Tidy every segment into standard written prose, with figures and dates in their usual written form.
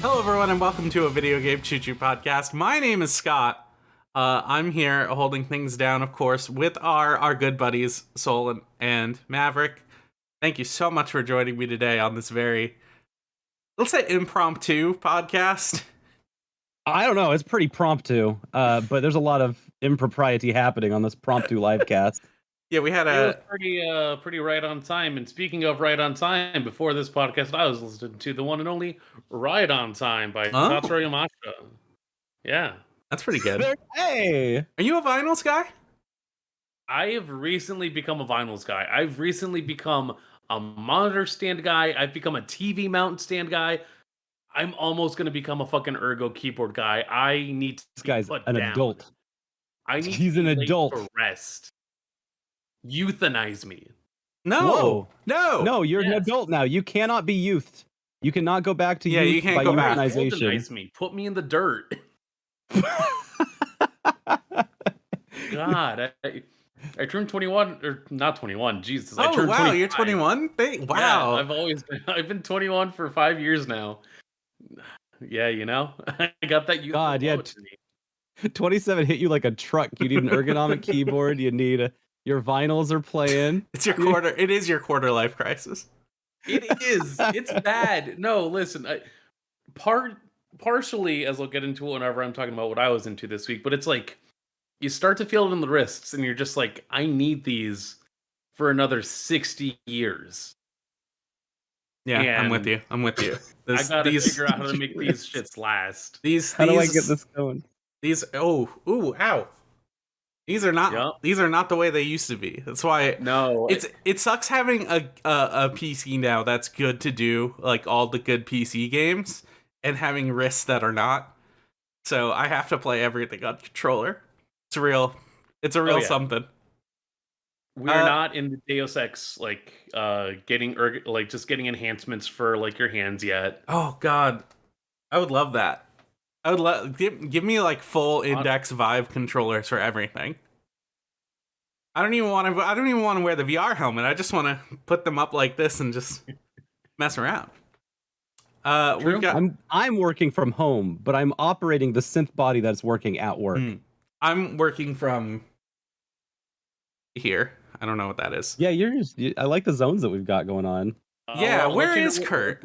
Hello, everyone, and welcome to a Video Game Choo-Choo podcast. My name is Scott. I'm here holding things down, of course, with our good buddies, Solon and Maverick. Thank you so much for joining me today on this very, let's say, impromptu podcast. I don't know. It's pretty promptu, but there's a lot of impropriety happening on this promptu live cast. Yeah, we had It was pretty right on time. And speaking of right on time, before this podcast, I was listening to the one and only Right on Time by Tatsuro Yamashita. Yeah. That's pretty good. Hey! Are you a vinyls guy? I have recently become a vinyls guy. I've recently become a monitor stand guy. I've become a TV mount stand guy. I'm almost going to become a fucking ergo keyboard guy. I need to This guy's put an down. adult. He's an adult. For rest. Euthanize me. No. No, you're an adult now. You cannot be youthed. You cannot go back to youth you can't by go back. Euthanize me. Put me in the dirt. God, I turned 21, or not 21. Jesus, I turned 25. You're 21. Wow, Yeah, I've been 21 for 5 years now. Yeah, you know, I got that. God, yeah. 27 hit you like a truck. You need an ergonomic keyboard. You need your vinyls are playing. It's your quarter. It is your quarter life crisis. It is. It's bad. No, listen. Partially, as I'll get into it whenever I'm talking about what I was into this week, but it's like you start to feel it in the wrists, and you're just like, I need these for another 60 years. Yeah, and I'm with you. I gotta figure out how to make these shits last. How do I get this going? Ow. These are not the way they used to be. That's why it sucks having a PC now that's good to do like all the good PC games and having wrists that are not. So I have to play everything on controller. It's real something. We're not in the Deus Ex getting getting enhancements for like your hands yet. Oh god. I would love that. I would give me like full index Vive controllers for everything. I don't even want to wear the VR helmet. I just want to put them up like this and just mess around. I'm working from home, but I'm operating the synth body that's working at work. I'm working from here. I don't know what that is. Yeah, I like the zones that we've got going on. Yeah, where is Kurt?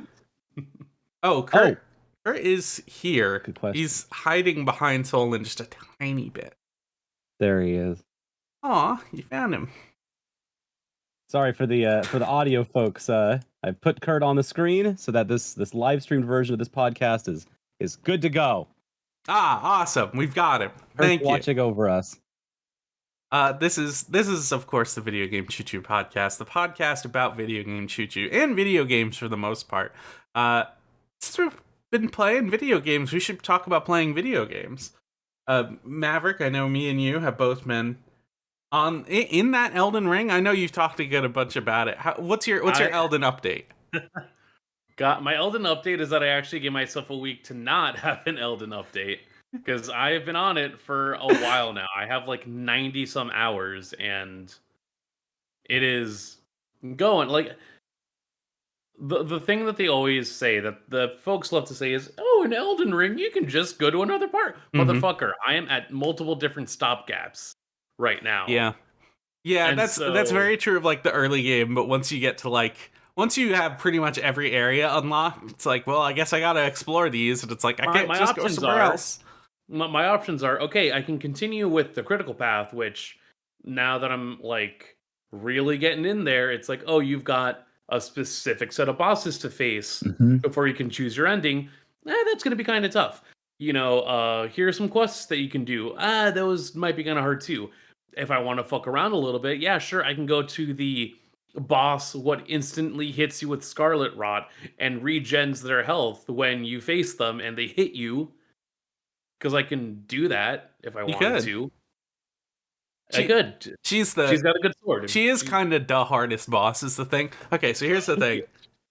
Oh, Kurt. Kurt is here. Good question. He's hiding behind Solon just a tiny bit. There he is. Aw, you found him. Sorry for the audio folks. I put Kurt on the screen so that this live streamed version of this podcast is good to go. Ah, awesome. We've got him. Thank you. Watching over us. This is of course the Video Game Choo-Choo podcast, the podcast about video game choo-choo and video games for the most part. Since we've been playing video games, we should talk about playing video games. Maverick, I know me and you have both been in that Elden Ring. I know you've talked a good bunch about it. What's your Elden update? My Elden update is that I actually gave myself a week to not have an Elden update because I have been on it for a while now. I have like 90 some hours, and it is going like. The thing that they always say, that the folks love to say is, oh, in Elden Ring, you can just go to another part. Motherfucker, I am at multiple different stopgaps right now. Yeah, and that's very true of like the early game, but once you get to once you have pretty much every area unlocked, it's like, well, I guess I gotta explore these, and it's like, I can't just go somewhere else. My options are, okay, I can continue with the critical path, which now that I'm like really getting in there, it's like, oh, you've got a specific set of bosses to face before you can choose your ending. That's going to be kind of tough. You know, here are some quests that you can do. Those might be kind of hard too. If I want to fuck around a little bit, yeah, sure, I can go to the boss what instantly hits you with Scarlet Rot and regens their health when you face them and they hit you. Because I can do that if I wanted to. She's got a good sword. She is kind of the hardest boss, is the thing. Okay, so here's the thing.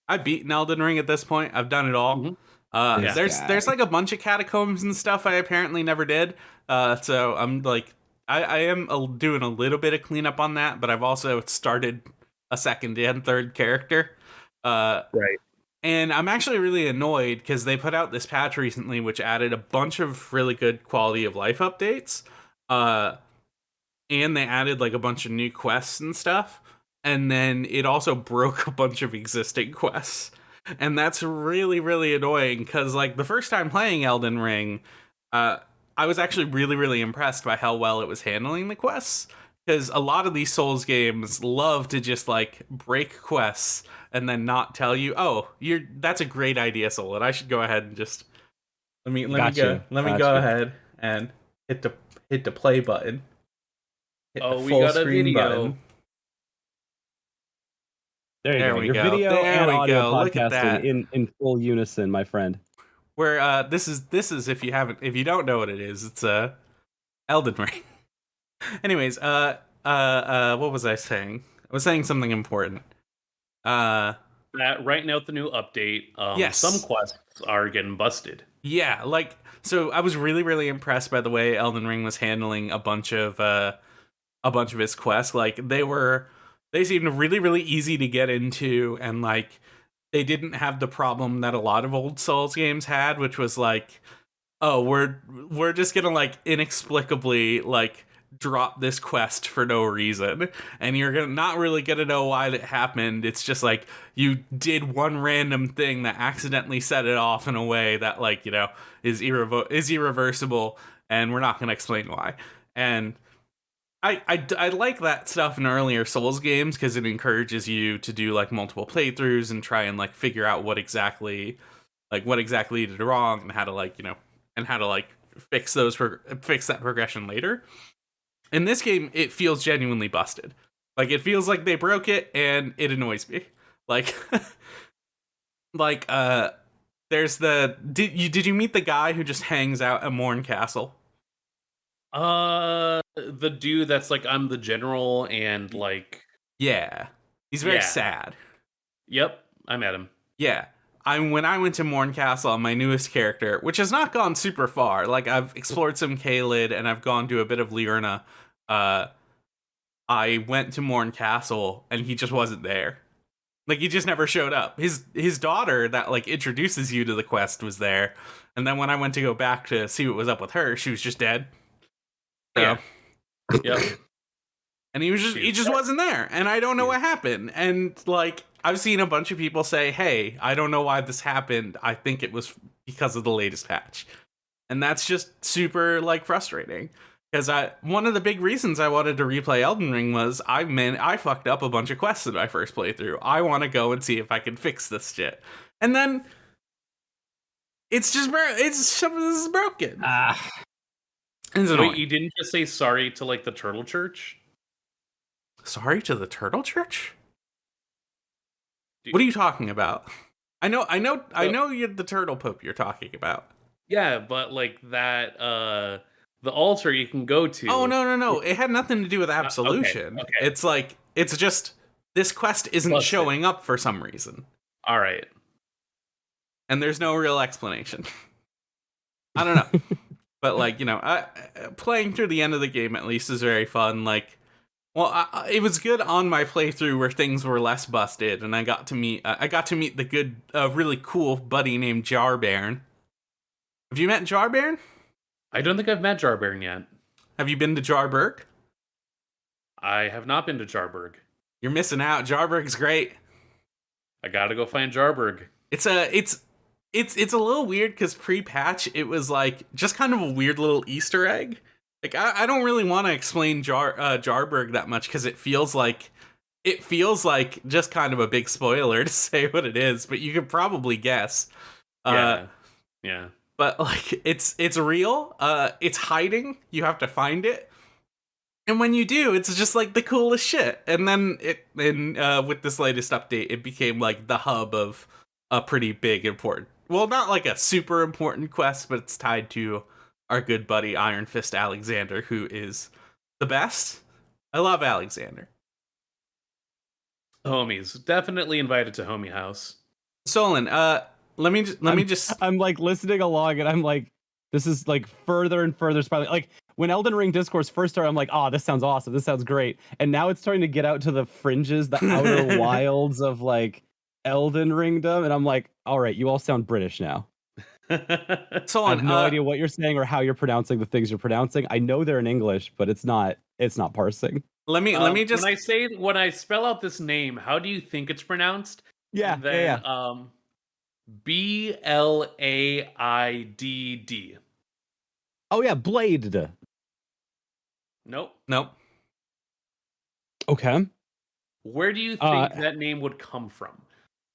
I've beaten Elden Ring at this point. I've done it all. There's like a bunch of catacombs and stuff I apparently never did. So I'm like, I am doing a little bit of cleanup on that, but I've also started a second and third character. Right. And I'm actually really annoyed because they put out this patch recently which added a bunch of really good quality of life updates. And they added like a bunch of new quests and stuff. And then it also broke a bunch of existing quests. And that's really, really annoying because, like, the first time playing Elden Ring, I was actually really, really impressed by how well it was handling the quests. Because a lot of these Souls games love to just, like, break quests and then not tell you, oh, that's a great idea, Solon. I should go ahead and just let me go ahead and hit the play button. Hit the we full got a screen video. button. There you go. Your go. video There and we audio go. Look at that. podcasting in full unison, my friend. Where this is if you don't know what it is, it's Elden Ring. Anyways, what was I saying? I was saying something important. That right now with the new update, yes. Some quests are getting busted. Yeah, like, so I was really, really impressed by the way Elden Ring was handling a bunch of his quests. Like, they seemed really, really easy to get into, and like they didn't have the problem that a lot of old Souls games had, which was like, oh, we're just gonna like inexplicably like drop this quest for no reason, and you're not really gonna know why that happened. It's just like you did one random thing that accidentally set it off in a way that, like, you know, is irreversible, and we're not gonna explain why. And I like that stuff in earlier Souls games because it encourages you to do like multiple playthroughs and try and like figure out what exactly you did wrong and how to, like, you know, and how to like fix that progression later. In this game, it feels genuinely busted. Like, it feels like they broke it, and it annoys me. Like, there's did you meet the guy who just hangs out at Morn Castle? The dude that's like, I'm the general, and like, yeah, he's very sad. Yep, I met him. Yeah. When I went to Morn Castle on my newest character, which has not gone super far, like I've explored some Caelid and I've gone to a bit of Liurna, I went to Morn Castle and he just wasn't there. Like, he just never showed up. His daughter that like introduces you to the quest was there, and then when I went to go back to see what was up with her, she was just dead. So, yeah. Yep. And he just wasn't there, and I don't know what happened. And like, I've seen a bunch of people say, hey, I don't know why this happened. I think it was because of the latest patch. And that's just super, like, frustrating. Because one of the big reasons I wanted to replay Elden Ring was I fucked up a bunch of quests in my first playthrough. I want to go and see if I can fix this shit. And then it's just something this is broken. Wait, you didn't just say sorry to like the Turtle Church? Sorry to the Turtle Church? What are you talking about? I know you're the Turtle Pope you're talking about. Yeah, but like that the altar you can go to. Oh no. It had nothing to do with absolution. Okay. It's like, it's just this quest isn't showing up for some reason. All right. And there's no real explanation. I don't know. But like, you know, playing through the end of the game at least is very fun. Like, well, it was good on my playthrough where things were less busted, and I got to meet the good, really cool buddy named Jarbairn. Have you met Jarbairn? I don't think I've met Jarbairn yet. Have you been to Jarburg? I have not been to Jarburg. You're missing out. Jarburg's great. I gotta go find Jarburg. It's a little weird because pre-patch it was like just kind of a weird little Easter egg. Like, I don't really want to explain Jarburg that much because it feels like just kind of a big spoiler to say what it is, but you could probably guess. Yeah. But like, it's real. It's hiding. You have to find it, and when you do, it's just like the coolest shit. And then with this latest update, it became like the hub of a pretty big important. Well, not like a super important quest, but it's tied to our good buddy Iron Fist Alexander, who is the best. I love Alexander. Homies, definitely invited to Homie House. Solon, let me just. I'm like listening along, and I'm like, this is like further and further spiraling. Like when Elden Ring Discourse first started, I'm like, oh, this sounds awesome. This sounds great. And now it's starting to get out to the fringes, the outer wilds of like Elden Ringdom, and I'm like, all right, you all sound British now. I Solon, have no idea what you're saying or how you're pronouncing the things you're pronouncing. I know they're in English, but it's not parsing. let me just when I spell out this name, how do you think it's pronounced? Yeah, Then yeah. Blaidd. Oh yeah, Blade. Nope. nope. Okay. Where do you think that name would come from?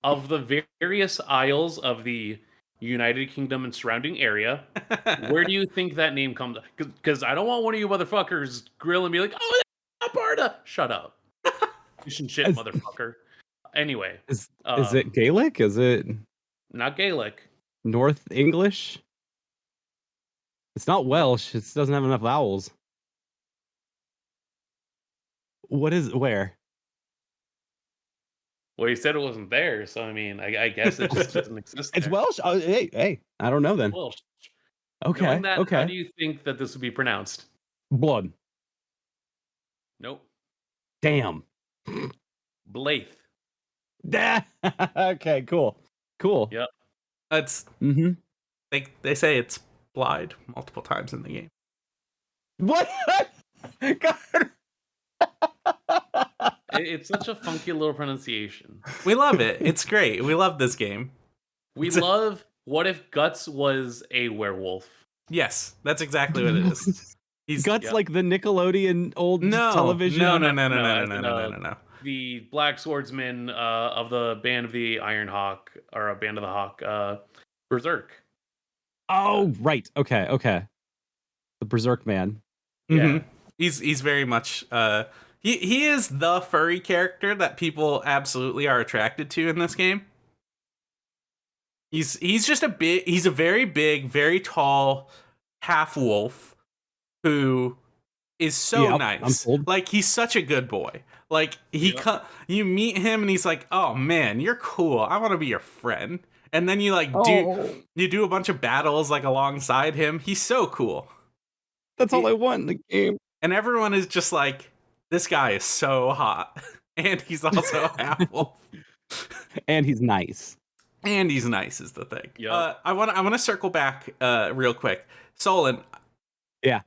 Of the various isles of the United Kingdom and surrounding area, where do you think that name comes? Because I don't want one of you motherfuckers grill and be like, "Oh, that's Alberta." Shut up, fish and shit, Is- motherfucker. Anyway, Is it Gaelic? Is it not Gaelic? North English? It's not Welsh. It doesn't have enough vowels. What is where? Well, you said it wasn't there, so I mean, I guess it just doesn't exist. It's there. Welsh. Oh, hey, I don't know then. Welsh. Okay, Knowing that, okay. how do you think that this would be pronounced? Blood. Nope. Damn. Blythe. Okay, cool. Yep. That's Mm-hmm. they say it's Blide multiple times in the game. What? God. It's such a funky little pronunciation. We love it. It's great. We love this game. We love what if Guts was a werewolf? Yes, that's exactly what it is. He's Guts like the Nickelodeon old television. No. The Black Swordsman of the Band of the Iron Hawk, or a Band of the Hawk, Berserk. Oh, right. Okay. The Berserk man. Yeah. Mm-hmm. He's very much he is the furry character that people absolutely are attracted to in this game. He's a very big, very tall half wolf who is so nice. Like he's such a good boy. Like you meet him and he's like, "Oh man, you're cool. I want to be your friend." And then you do a bunch of battles like alongside him. He's so cool. That's all I want in the game. And everyone is just like, this guy is so hot. And he's also a half wolf. And he's nice. And he's nice is the thing. Yep. I want to circle back real quick. Solon. Yeah.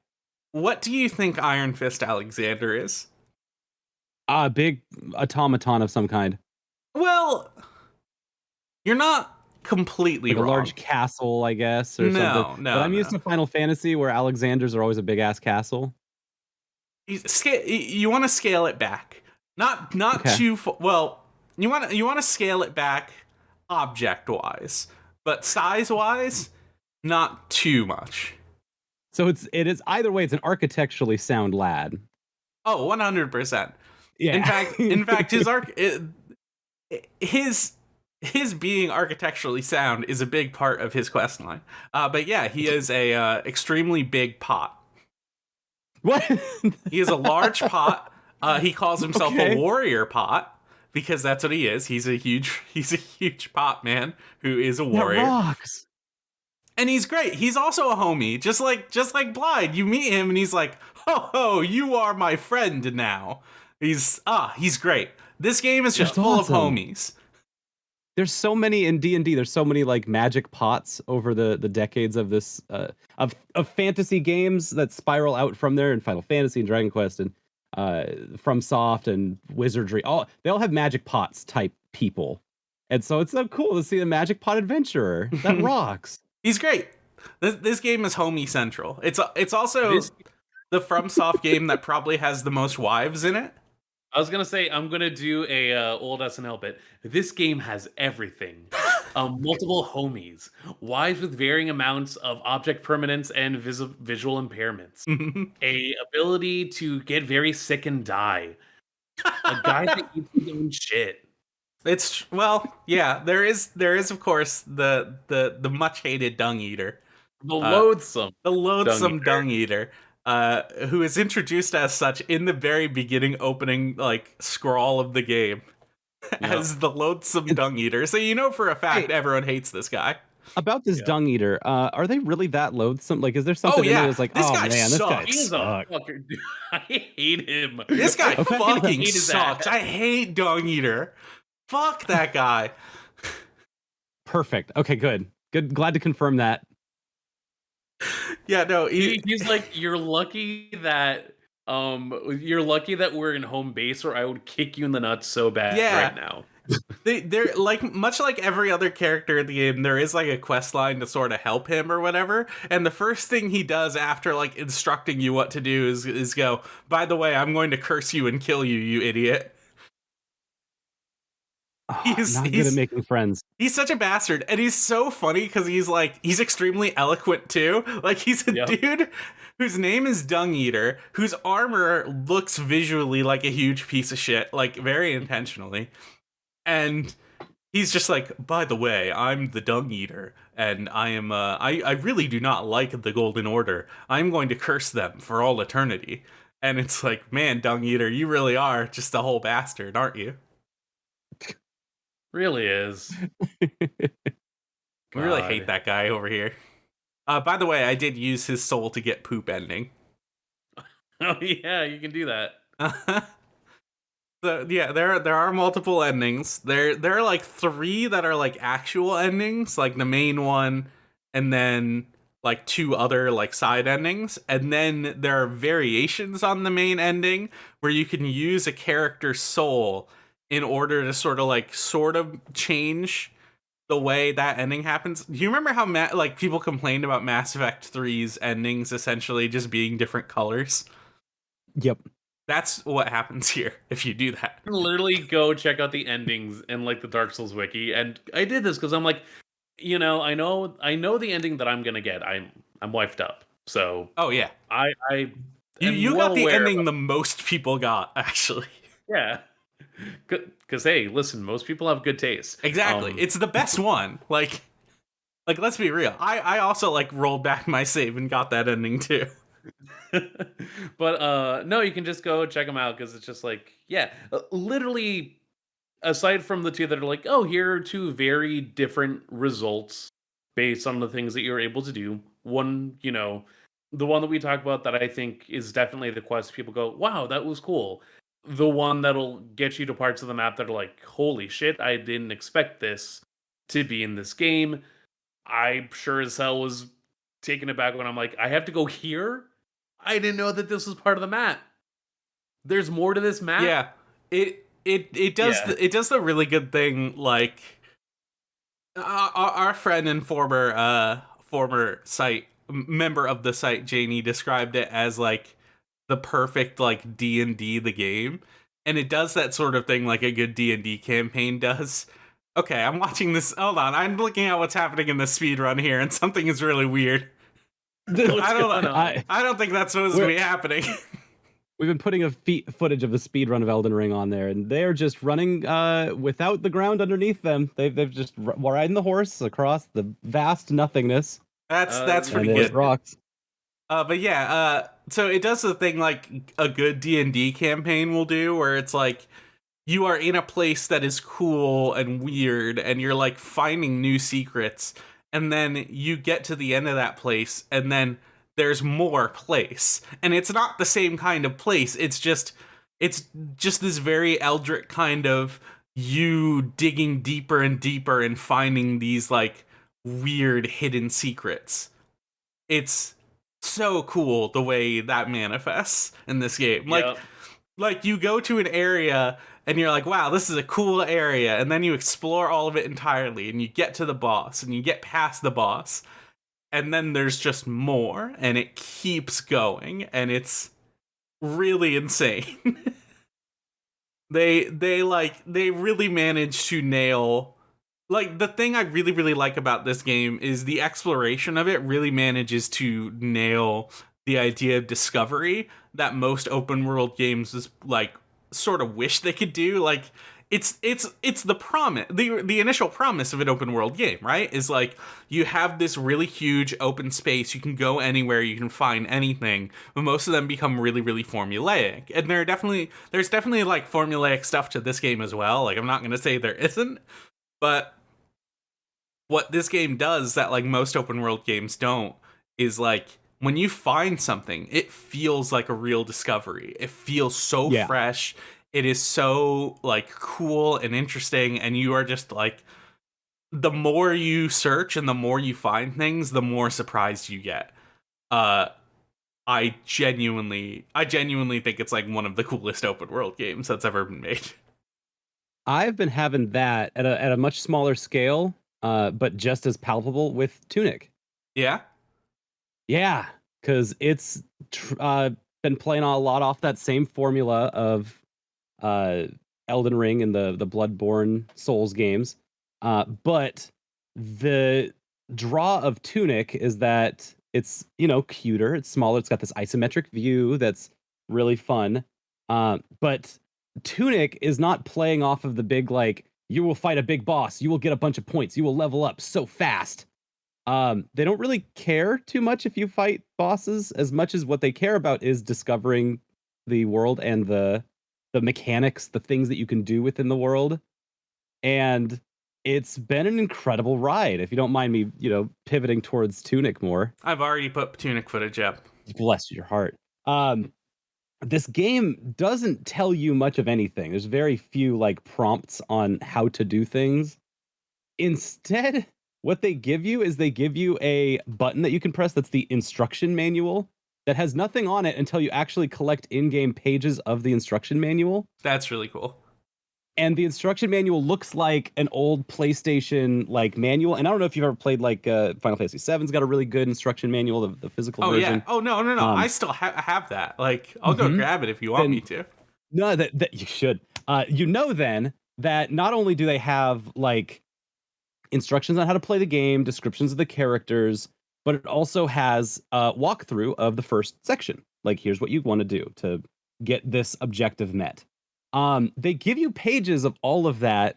What do you think Iron Fist Alexander is? A big automaton of some kind. Well, you're not completely like wrong. A large castle, I guess, or something. No, but I'm used to Final Fantasy where Alexanders are always a big ass castle. You want to scale it back, not too well. You want to scale it back object wise, but size wise, not too much. So it is either way. It's an architecturally sound lad. Oh, 100%. Yeah. In fact, his being architecturally sound is a big part of his quest line. But yeah, he is a extremely big pot. What? He is a large pot. He calls himself a warrior pot because that's what he is. He's a huge pot man who is a warrior. That rocks. And he's great. He's also a homie, just like Blide. You meet him and he's like, "Ho, you are my friend now." He's great. This game is just full of homies. There's so many in D&D. There's so many like magic pots over the decades of this of fantasy games that spiral out from there in Final Fantasy and Dragon Quest and FromSoft and Wizardry. They all have magic pots type people. And so it's so cool to see a magic pot adventurer. That rocks. He's great. This game is homie central. It's also the FromSoft game that probably has the most wives in it. I was gonna say I'm gonna do a old SNL bit. This game has everything: multiple homies, wives with varying amounts of object permanence and visual impairments, a ability to get very sick and die, a guy that eats his own shit. There is of course the much hated dung eater, the loathsome dung eater. Who is introduced as such in the very beginning opening like scroll of the game as the loathsome dung eater. So you know for a fact everyone hates this guy. About this dung eater, are they really that loathsome? Like, is there something in there that's like, this guy sucks. He's a fucker, dude. I hate him. This guy fucking sucks. I hate dung eater. Fuck that guy. Perfect. Okay, good. Good. Glad to confirm that. Yeah, no, He's like, you're lucky that we're in home base, or I would kick you in the nuts so bad yeah. right now. They're like, much like every other character in the game, there is like a quest line to sort of help him or whatever. And the first thing he does after like instructing you what to do is go, by the way, I'm going to curse you and kill you, you idiot. Oh, not good at making friends. He's such a bastard, and he's so funny because he's extremely eloquent too. Like he's a dude whose name is Dung Eater, whose armor looks visually like a huge piece of shit, like very intentionally. And he's just like, by the way, I'm the Dung Eater, and I am I really do not like the Golden Order. I'm going to curse them for all eternity. And it's like, man, Dung Eater, you really are just a whole bastard, aren't you? Really is. We really hate that guy over here. By the way, I did use his soul to get poop ending. Oh yeah, you can do that. So yeah, there are multiple endings. There are like 3 that are like actual endings, like the main one, and then like 2 other like side endings, and then there are variations on the main ending where you can use a character's soul in order to sort of change the way that ending happens. Do you remember how like people complained about Mass Effect 3's endings essentially just being different colors? Yep. That's what happens here if you do that. Literally go check out the endings in like the Dark Souls wiki. And I did this because I'm like, I know the ending that I'm gonna get. I'm wifed up. So oh yeah. You got the ending the most people got, actually. Yeah. Because hey, listen, most people have good taste. Exactly. It's the best one. Like let's be real. I also like rolled back my save and got that ending too. But no, you can just go check them out because it's just like, yeah, literally, aside from the 2 that are like, oh, here are 2 very different results based on the things that you're able to do. One, the one that we talk about that I think is definitely the quest people go, wow, that was cool. The one that'll get you to parts of the map that are like, holy shit, I didn't expect this to be in this game. I sure as hell was taken aback when I'm like, I have to go here? I didn't know that this was part of the map. There's more to this map. Yeah, it does it does the really good thing. Like our friend and former site member of the site, Janie, described it as like the perfect like D&D the game, and it does that sort of thing like a good D&D campaign does. Okay, I'm watching this. Hold on, I'm looking at what's happening in the speed run here, and something is really weird. I don't think that's supposed to be happening. We've been putting footage of the speed run of Elden Ring on there, and they are just running without the ground underneath them. They've just riding the horse across the vast nothingness. That's pretty good. Rocks. But yeah, so it does the thing like a good D&D campaign will do, where it's like you are in a place that is cool and weird, and you're like finding new secrets. And then you get to the end of that place, and then there's more place. And it's not the same kind of place. It's just this very eldritch kind of you digging deeper and deeper and finding these like weird hidden secrets. It's so cool the way that manifests in this game. Like you go to an area and you're like, wow, this is a cool area. And then you explore all of it entirely and you get to the boss and you get past the boss. And then there's just more and it keeps going and it's really insane. They really manage to nail, like, the thing I really, really like about this game is the exploration of it really manages to nail the idea of discovery that most open world games is like sort of wish they could do. Like it's the promise, the initial promise of an open world game, right? Is like you have this really huge open space, you can go anywhere, you can find anything, but most of them become really, really formulaic. And there's definitely like formulaic stuff to this game as well. Like I'm not gonna say there isn't, but what this game does that like most open world games don't is like when you find something, it feels like a real discovery. It feels so fresh. it is so like cool and interesting, and you are just like, the more you search and the more you find things, the more surprised you get. Uh, I genuinely think it's like one of the coolest open world games that's ever been made. I've been having that at a much smaller scale, but just as palpable with Tunic. Yeah, Yeah, because it's been playing a lot off that same formula of uh, Elden Ring and the Bloodborne Souls games. But the draw of Tunic is that it's, cuter, it's smaller, it's got this isometric view that's really fun. But Tunic is not playing off of the big, like, you will fight a big boss, you will get a bunch of points, you will level up so fast. They don't really care too much if you fight bosses, as much as what they care about is discovering the world and the mechanics, the things that you can do within the world. And it's been an incredible ride. If you don't mind me, pivoting towards Tunic more. I've already put Tunic footage up. Bless your heart. This game doesn't tell you much of anything. There's very few like prompts on how to do things. Instead, what they give you is they give you a button that you can press that's the instruction manual that has nothing on it until you actually collect in-game pages of the instruction manual. That's really cool. And the instruction manual looks like an old PlayStation like manual. And I don't know if you've ever played like Final Fantasy VII's got a really good instruction manual, the physical version. Yeah. Oh no. I still have that. Like, I'll go grab it if you want me to. No, that you should. Then that not only do they have like instructions on how to play the game, descriptions of the characters, but it also has a walkthrough of the first section. Like, here's what you want to do to get this objective met. They give you pages of all of that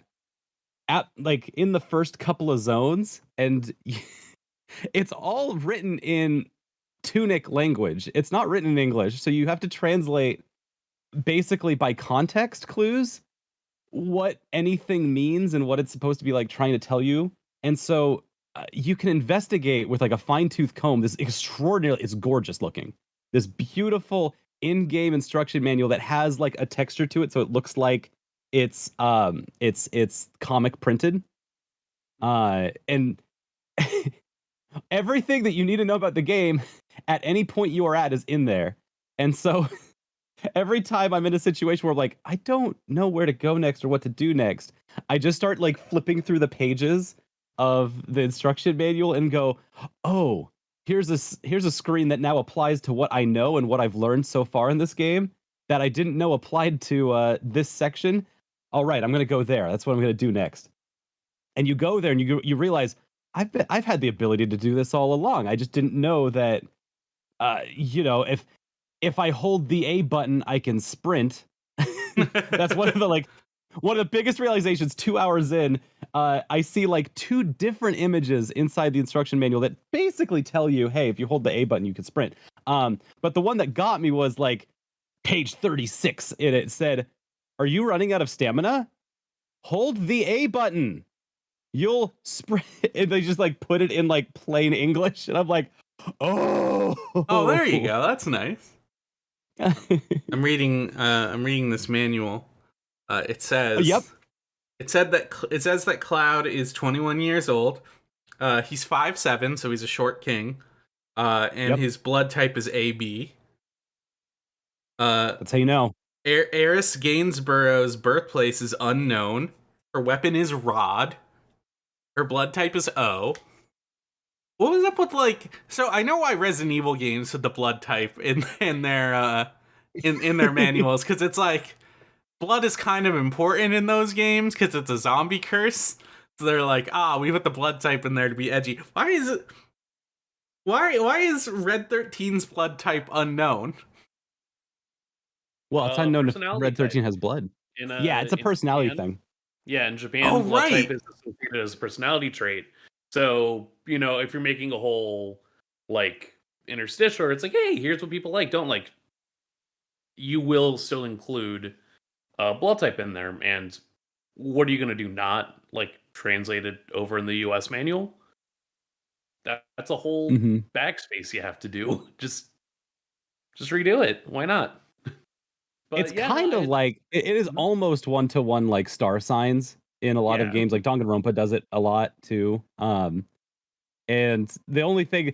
at like in the first couple of zones, and it's all written in Tunic language. It's not written in English, so you have to translate basically by context clues what anything means and what it's supposed to be like trying to tell you. And so you can investigate with like a fine-tooth comb this extraordinarily, it's gorgeous looking, this beautiful in-game instruction manual that has like a texture to it, so it looks like it's comic printed, and everything that you need to know about the game at any point you are at is in there. And so every time I'm in a situation where I'm like, I don't know where to go next or what to do next, I just start like flipping through the pages of the instruction manual and go, oh, here's a screen that now applies to what I know and what I've learned so far in this game that I didn't know applied to this section. All right, I'm going to go there. That's what I'm going to do next. And you go there and you realize I've had the ability to do this all along. I just didn't know that if I hold the A button, I can sprint. That's one of the biggest realizations 2 hours in. I see like two different images inside the instruction manual that basically tell you, hey, if you hold the A button, you can sprint. But the one that got me was like page 36, and it said, are you running out of stamina? Hold the A button. You'll sprint. And they just like put it in like plain English. And I'm like, oh. Oh, there you go. That's nice. I'm reading this manual. It says, yep. It says that Cloud is 21 years old. He's 5'7", so he's a short king. And his blood type is AB. That's how you know. Eris Gainsborough's birthplace is unknown. Her weapon is rod. Her blood type is O. What was up with like? So I know why Resident Evil games had the blood type in their manuals, because it's like blood is kind of important in those games because it's a zombie curse. So they're like, we put the blood type in there to be edgy. Why is it? Why is Red 13's blood type unknown? Well, it's unknown if Red 13 has blood. It's a personality thing. Yeah, in Japan, blood type is associated as a personality trait. So, if you're making a whole, like, interstitial, or it's like, hey, here's what people like, don't like, you will still include blood type in there. And what are you going to do? Not, like, translate it over in the US manual? That's a whole backspace you have to do. Just redo it. Why not? It's But yeah, no, kind of like it is Mhm. almost one to one like star signs in a lot of Yeah. games. Like Danganronpa does it a lot too. And the only thing,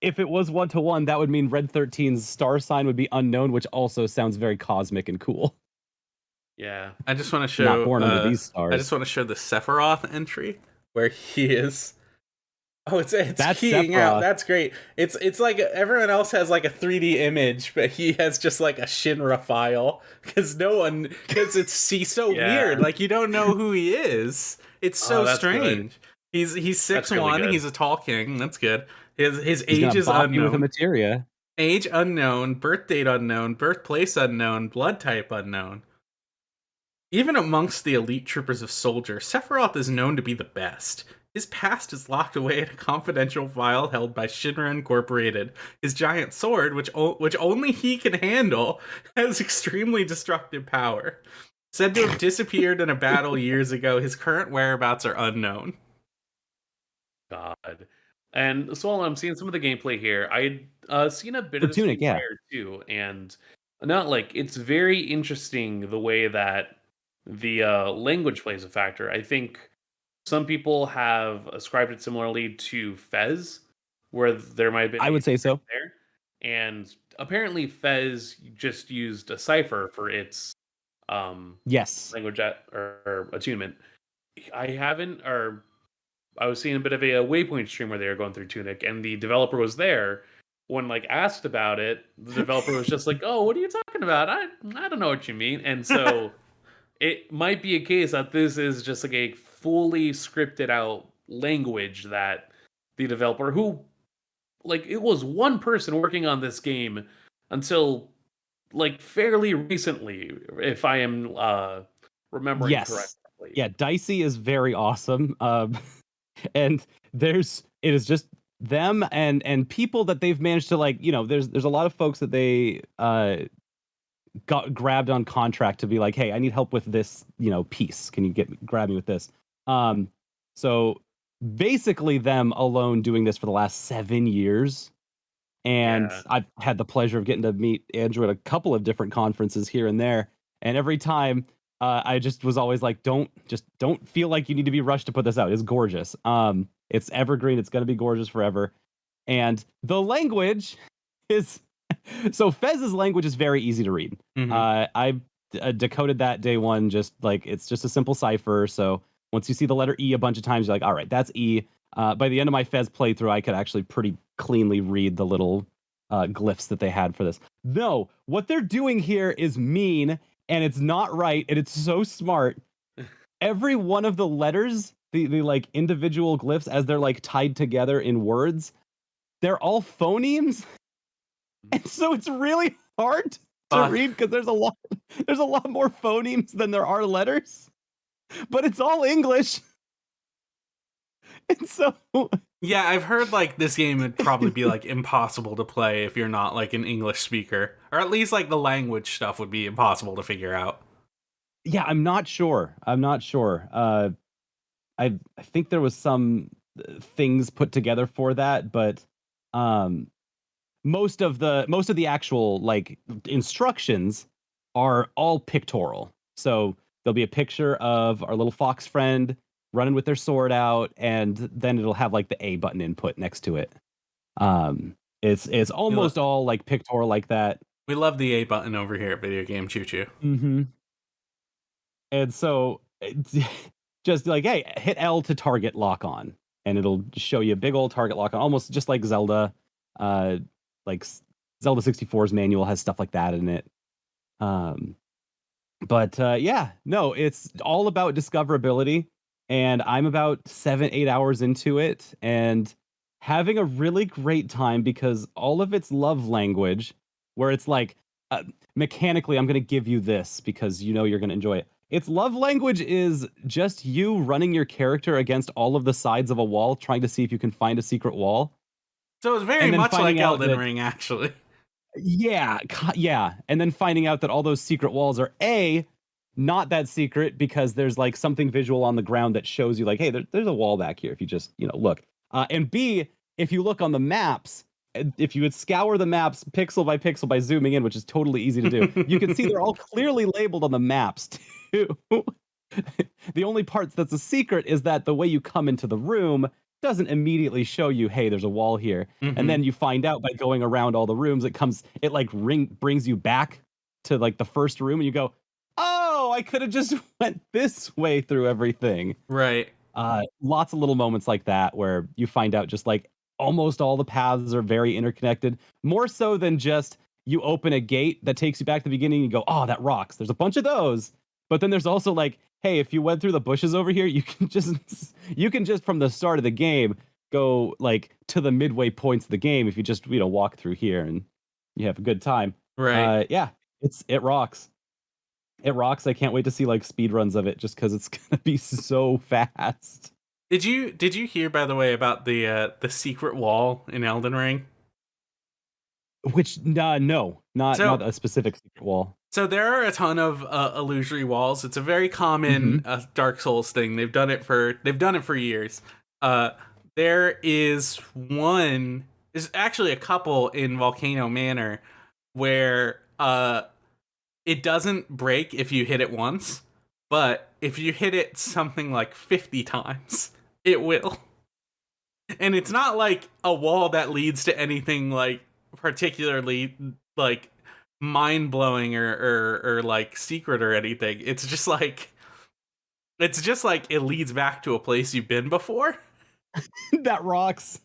if it was one to one, that would mean Red 13's star sign would be unknown, which also sounds very cosmic and cool. Yeah. I just want to Not show. born under these I just stars. want to show the Sephiroth entry where he is. Oh, it's That's keying out. Sephiroth. That's great. It's like everyone else has like a 3D image, but he has just like a Shinra file because he's so Yeah. weird. Like you don't know who he is. It's Oh, so that's good. strange. He's That's really 6'1". good. He's a tall king. That's good. His He's age gonna is bop you with a unknown. materia. Age unknown. Birth date unknown. Birthplace unknown. Blood type unknown. Even amongst the elite troopers of soldiers, Sephiroth is known to be the best. His past is locked away in a confidential file held by Shinra Incorporated. His giant sword, which only he can handle, has extremely destructive power. Said to have disappeared in a battle years ago, his current whereabouts are unknown. God. And so I'm seeing some of the gameplay here. I'd seen a bit For of this Tunic, game yeah. prior too, and not like it's very interesting the way that the language plays a factor. I think some people have ascribed it similarly to Fez, where there might have been I would say asymmetry so. there. And apparently Fez just used a cipher for its um, Yes. language or attunement. I haven't, or I was seeing a bit of a waypoint stream where they were going through Tunic, and the developer was there. When like asked about it, the developer was just like, "Oh, what are you talking about? I don't know what you mean." And so it might be a case that this is just like a fully scripted out language that the developer, who like it was one person working on this game until like fairly recently, if I am remembering Yes. correctly. Yeah, Dicey is very awesome. And it is just them and people that they've managed to like, there's a lot of folks that they got grabbed on contract to be like, hey, I need help with this, piece. Can you grab me with this? So basically them alone doing this for the last 7 years. And Yeah. I've had the pleasure of getting to meet Andrew at a couple of different conferences here and there. And every time I just was always like, don't feel like you need to be rushed to put this out. It's gorgeous. It's evergreen. It's going to be gorgeous forever. And the language is so Fez's language is very easy to read. Mm-hmm. I decoded that day one, just like it's just a simple cipher. So once you see the letter E a bunch of times, you're like, all right, that's E. By the end of my Fez playthrough, I could actually pretty cleanly read the little glyphs that they had for this. No, what they're doing here is mean, and it's not right, and it's so smart. Every one of the letters, the like individual glyphs, as they're like tied together in words, they're all phonemes, and so it's really hard to read because there's a lot more phonemes than there are letters, but it's all English. And so Yeah, I've heard like this game would probably be like impossible to play if you're not like an English speaker, or at least like the language stuff would be impossible to figure out. yeah, I'm not sure. I think there was some things put together for that, but um, most of the actual like instructions are all pictorial. So there'll be a picture of our little fox friend running with their sword out, and then it'll have like the A button input next to it. It's We, lo- almost all like pictorial like that. we love the A button over here at Video Game Choo Choo. Mm-hmm. And so just like, hey, hit L to target lock on, and it'll show you a big old target lock on, almost just like Zelda. Like Zelda 64's manual has stuff like that in it. But yeah, no, it's all about discoverability, and I'm about 7-8 hours into it, and having a really great time because all of its love language, where it's like mechanically, I'm going to give you this because you're going to enjoy it. Its love language is just you running your character against all of the sides of a wall, trying to see if you can find a secret wall, So it's very and then much like finding out Elden that Ring, actually. yeah, and then finding out that all those secret walls are not that secret because there's like something visual on the ground that shows you like, hey, there's a wall back here if you just look. And B, if you look on the maps, if you would scour the maps pixel by pixel by zooming in, which is totally easy to do, you can see they're all clearly labeled on the maps too. The only part that's a secret is that the way you come into the room doesn't immediately show you, hey, there's a wall here. And then you find out by going around all the rooms, it like brings you back to like the first room and you go, oh, I could have just went this way through everything. Right. Lots of little moments like that where you find out just like almost all the paths are very interconnected, more so than just you open a gate that takes you back to the beginning and you go, oh, that rocks. There's a bunch of those. But then there's also like, hey, if you went through the bushes over here, you can just from the start of the game go like to the midway points of the game if you just walk through here and you have a good time. Right. Yeah, it rocks. It rocks. I can't wait to see like speed runs of it just because it's gonna be so fast. Did you hear, by the way, about the secret wall in Elden Ring? Which no, not a specific secret wall. So there are a ton of illusory walls. It's a very common Dark Souls thing. They've done it for years. There is one. There's actually a couple in Volcano Manor where it doesn't break if you hit it once, but if you hit it something like 50 times, it will. And it's not like a wall that leads to anything like particularly like mind-blowing or like secret or anything. It's just like it leads back to a place you've been before. That rocks.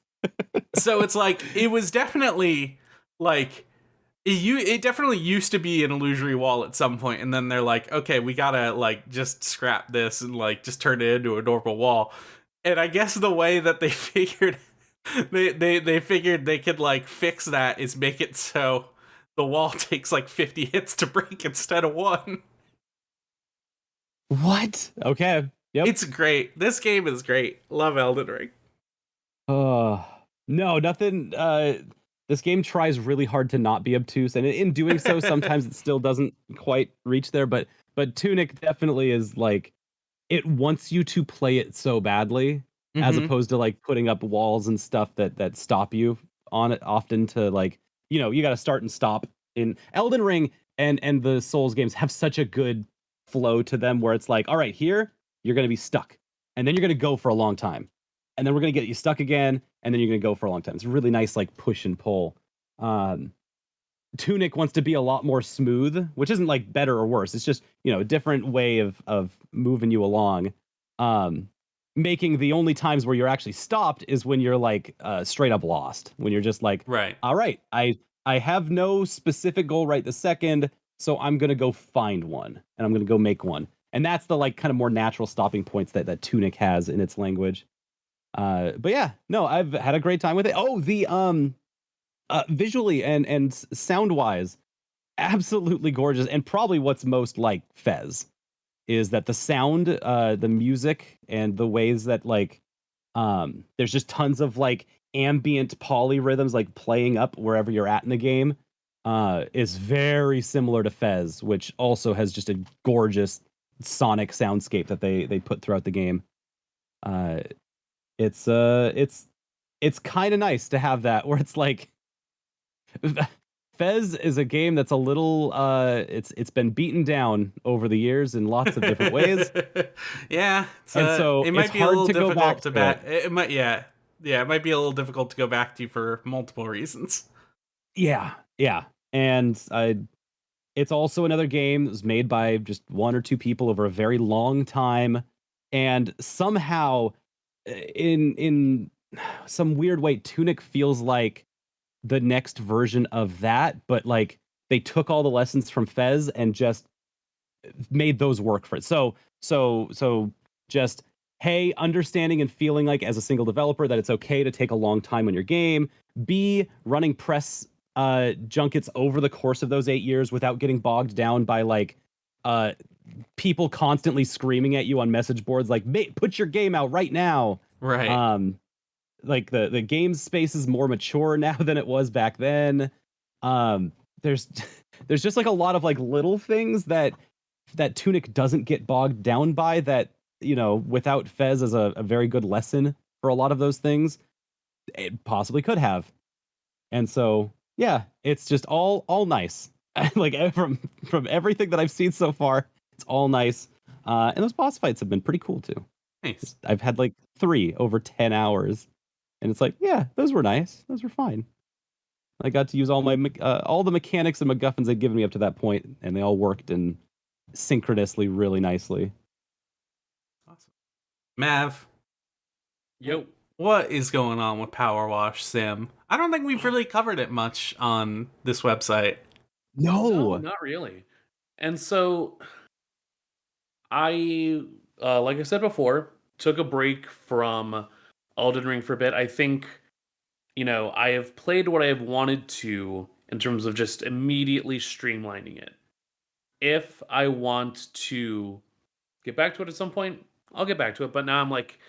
So it's like it was definitely like it definitely used to be an illusory wall at some point, and then they're like, okay, we gotta like just scrap this and like just turn it into a normal wall. And I guess the way that they figured they figured they could like fix that is make it so the wall takes like 50 hits to break instead of one. What? Okay. Yep. It's great. This game is great. Love Elden Ring. No, nothing. This game tries really hard to not be obtuse, and in doing so, sometimes it still doesn't quite reach there. But Tunic definitely is like, it wants you to play it so badly, as opposed to like putting up walls and stuff that stop you on it often to like, you got to start and stop. In Elden Ring and the Souls games have such a good flow to them where it's like, all right, here you're going to be stuck, and then you're going to go for a long time, and then we're going to get you stuck again, and then you're going to go for a long time. It's a really nice like push and pull. Tunic wants to be a lot more smooth, which isn't like better or worse. It's just, a different way of moving you along. Making the only times where you're actually stopped is when you're like straight up lost, when you're just like, right, all right, I have no specific goal right this second, so I'm going to go find one, and I'm going to go make one. And that's the like kind of more natural stopping points that Tunic has in its language. But yeah, no, I've had a great time with it. Oh, the visually and sound wise, absolutely gorgeous. And probably what's most like Fez is that the sound, the music, and the ways that like there's just tons of like ambient polyrhythms like playing up wherever you're at in the game is very similar to Fez, which also has just a gorgeous sonic soundscape that they put throughout the game. It's kind of nice to have that where it's like Fez is a game that's a little it's been beaten down over the years in lots of different ways. Yeah, and so it might it's be a hard little to go difficult back to back. It might, yeah, it might be a little difficult to go back to for multiple reasons. Yeah, and it's also another game that was made by just one or two people over a very long time, and somehow in some weird way, Tunic feels like the next version of that, but like they took all the lessons from Fez and just made those work for it. So just, hey, understanding and feeling like as a single developer that it's okay to take a long time on your game. B, running press junkets over the course of those 8 years without getting bogged down by like people constantly screaming at you on message boards like, put your game out right now. Right. Like the game space is more mature now than it was back then. There's just like a lot of like little things that Tunic doesn't get bogged down by that, without Fez as a very good lesson for a lot of those things, it possibly could have. And so, yeah, it's just all nice. Like from everything that I've seen so far, it's all nice. And those boss fights have been pretty cool too. Nice. I've had like 3 over 10 hours, and it's like, yeah, those were nice. Those were fine. I got to use all the mechanics and MacGuffins they'd given me up to that point, and they all worked in synchronously really nicely. Awesome. Mav, Yo. what is going on with Power Wash Sim? I don't think we've really covered it much on this website. No, not really. And so I, like I said before, took a break from Elden Ring for a bit. I think, I have played what I have wanted to in terms of just immediately streamlining it. If I want to get back to it at some point, I'll get back to it. But now I'm like,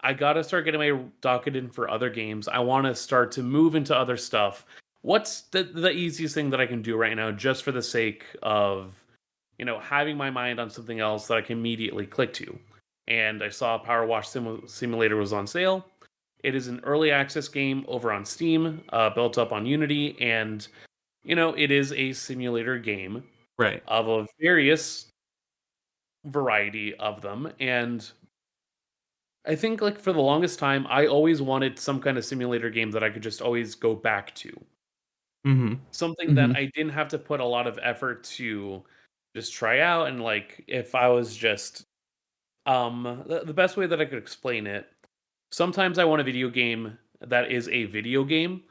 I gotta start getting my docket in for other games. I want to start to move into other stuff. What's the easiest thing that I can do right now, just for the sake of, having my mind on something else that I can immediately click to? And I saw Power Wash Simulator was on sale. It is an early access game over on Steam, built up on Unity, and it is a simulator game Right. of a various variety of them. And I think, like, for the longest time, I always wanted some kind of simulator game that I could just always go back to. Mm-hmm. Something that I didn't have to put a lot of effort to just try out. And like, if I was just the best way that I could explain it, sometimes I want a video game that is a video game,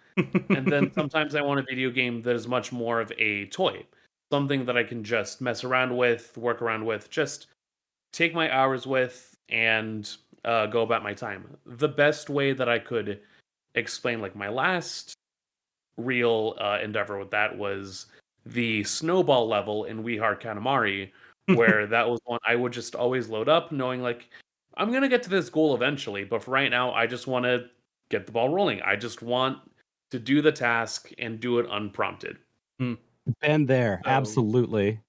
and then sometimes I want a video game that is much more of a toy. Something that I can just mess around with, work around with, just take my hours with, and go about my time. The best way that I could explain, like, my last real endeavor with that was the snowball level in We Heart Katamari, where that was one I would just always load up, knowing like I'm gonna get to this goal eventually, but for right now, I just want to get the ball rolling. I just want to do the task and do it unprompted. Been there, So, absolutely.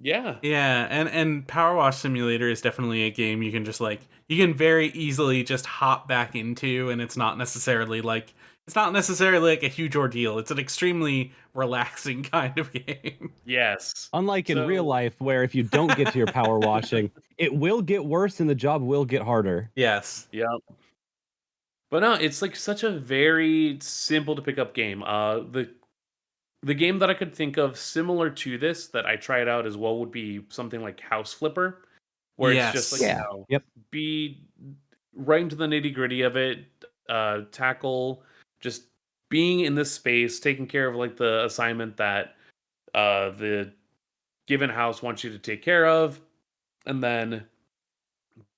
yeah. Yeah, and Power Wash Simulator is definitely a game you can just you can very easily just hop back into, and it's not necessarily like a huge ordeal. It's an extremely relaxing kind of game. Yes. Unlike in real So, life, where if you don't get to your power washing, it will get worse and the job will get harder. Yes. yeah. But no, it's like such a very simple to pick up game. The game that I could think of similar to this that I tried out as well would be something like House Flipper, where it's just like, Yes. Yeah. Yep. be right into the nitty gritty of it, tackle just being in this space, taking care of like the assignment that the given house wants you to take care of, and then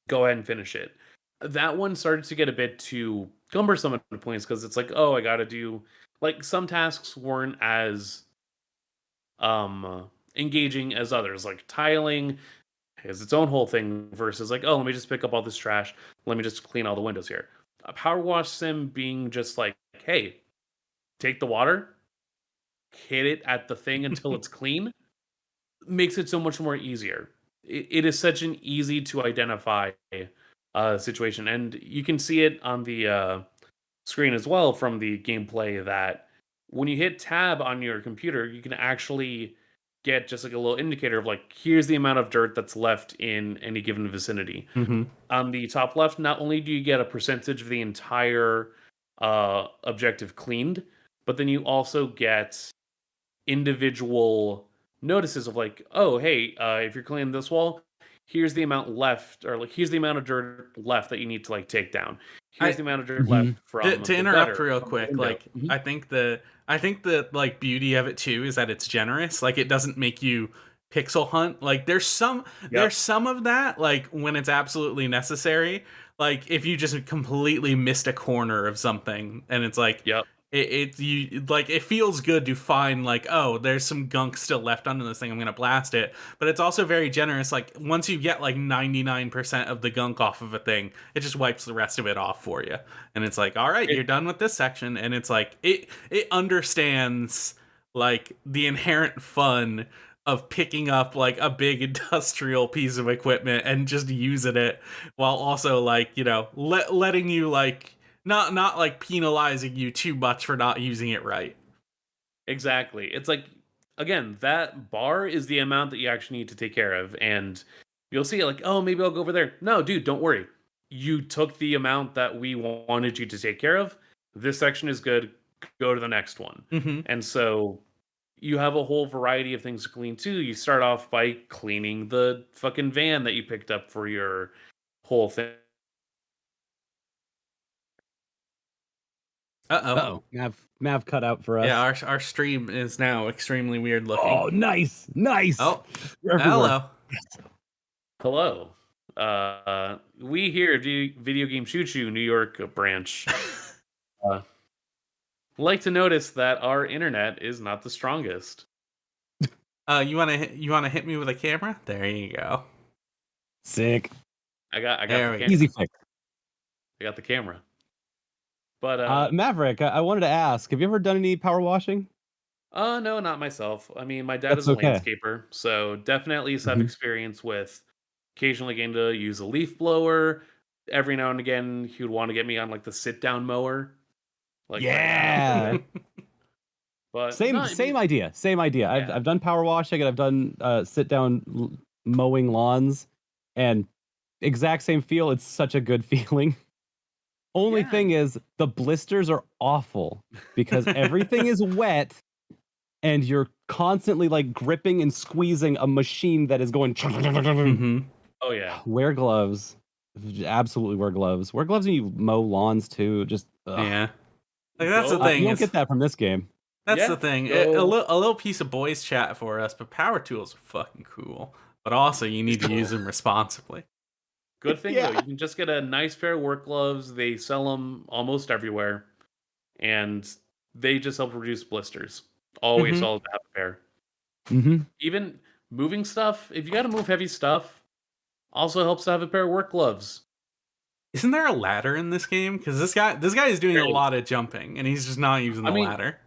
go ahead and finish it. That one started to get a bit too cumbersome at points because it's like, oh, I got to do like some tasks weren't as engaging as others. Like tiling has its own whole thing versus like, oh, let me just pick up all this trash. Let me just clean all the windows here. A Power Wash Sim being just like, hey, take the water, hit it at the thing until it's clean, makes it so much more easier. It is such an easy to identify situation, and you can see it on the screen as well from the gameplay that when you hit tab on your computer, you can actually get just like a little indicator of like, here's the amount of dirt that's left in any given vicinity. Mm-hmm. On the top left, not only do you get a percentage of the entire objective cleaned, but then you also get individual notices of like, oh, hey, if you're cleaning this wall, here's the amount left, or like, here's the amount of dirt left that you need to like take down. Here's the amount of dirt left from To the interrupt gutter, real from the quick, window. like I think the like beauty of it too is that it's generous. Like it doesn't make you pixel hunt. Like there's some of that like when it's absolutely necessary. Like if you just completely missed a corner of something and it's like Yep. you like it feels good to find like, oh, there's some gunk still left under this thing, I'm gonna blast it. But it's also very generous. Like once you get like 99% of the gunk off of a thing, it just wipes the rest of it off for you, and it's like, all right, you're done with this section. And it's like it understands like the inherent fun of picking up like a big industrial piece of equipment and just using it, while also like, letting you like not like penalizing you too much for not using it right. Exactly. It's like, again, that bar is the amount that you actually need to take care of. And you'll see it like, oh, maybe I'll go over there. No, dude, don't worry. You took the amount that we wanted you to take care of. This section is good. Go to the next one. Mm-hmm. And so you have a whole variety of things to clean too. You start off by cleaning the fucking van that you picked up for your whole thing. Uh-oh. Uh-oh. Mav cut out for us. Yeah, our stream is now extremely weird looking. Oh, nice. Oh, You're everywhere. hello. Hello. We here at Video Game Choo New York branch like to notice that our internet is not the strongest. You wanna hit me with a camera? There you go. Sick. I got There the we go. camera. Easy fix. I got the camera. But Maverick, I wanted to ask, have you ever done any power washing? no, not myself. I mean, my dad That's is a okay. landscaper, so definitely have Mhm. experience with occasionally getting to use a leaf blower. Every now and again, he would want to get me on like the sit down mower. Like Yeah. but no, Same I mean, idea. Same idea. yeah. I've done power washing and I've done sit down mowing lawns, and exact same feel. It's such a good feeling. Only Yeah. thing is the blisters are awful because everything is wet and you're constantly like gripping and squeezing a machine that is going. Mm-hmm. Oh yeah. Wear gloves. Absolutely wear gloves. Wear gloves when you mow lawns too. Just Yeah. Like that's the Go- thing. you don't is- get that from this game. That's Yeah, the thing. go- A little piece of boys chat for us, but power tools are fucking cool. But also, you need to use them responsibly. Good thing Yeah. though, you can just get a nice pair of work gloves. They sell them almost everywhere, and they just help reduce blisters. Always Mhm. solid to have a pair. Mm-hmm. Even moving stuff, if you got to move heavy stuff, also helps to have a pair of work gloves. Isn't there a ladder in this game? Because this guy is doing There a is. lot of jumping, and he's just not using the I mean, ladder.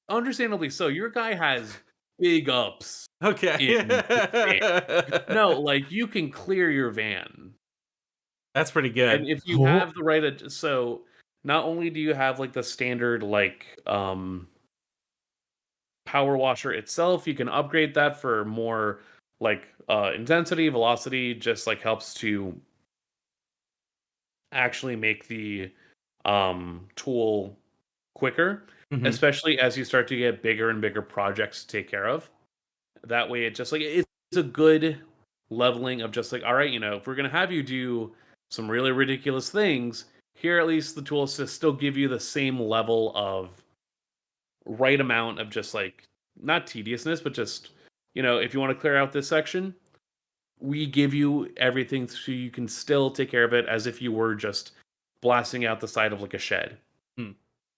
Understandably so. Your guy has big ups. Okay. No, like you can clear your van. That's pretty And good. if you have the right so not only do you have like the standard like power washer itself, you can upgrade that for more like intensity, velocity, just like helps to actually make the tool quicker, Mhm. especially as you start to get bigger and bigger projects to take care of. That way it just like it's a good leveling of just like, all right, if we're gonna have you do some really ridiculous things, here at least the tools to still give you the same level of right amount of just like not tediousness, but just if you want to clear out this section, we give you everything so you can still take care of it as if you were just blasting out the side of like a shed. Hmm.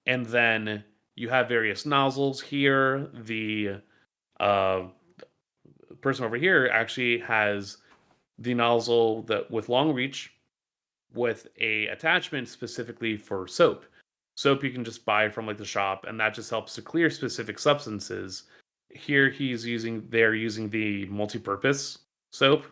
And then you have various nozzles here. The uh, person over here actually has the nozzle that with long reach with a attachment specifically for soap. Soap you can just buy from like the shop, and that just helps to clear specific substances. Here they're using the multi-purpose soap.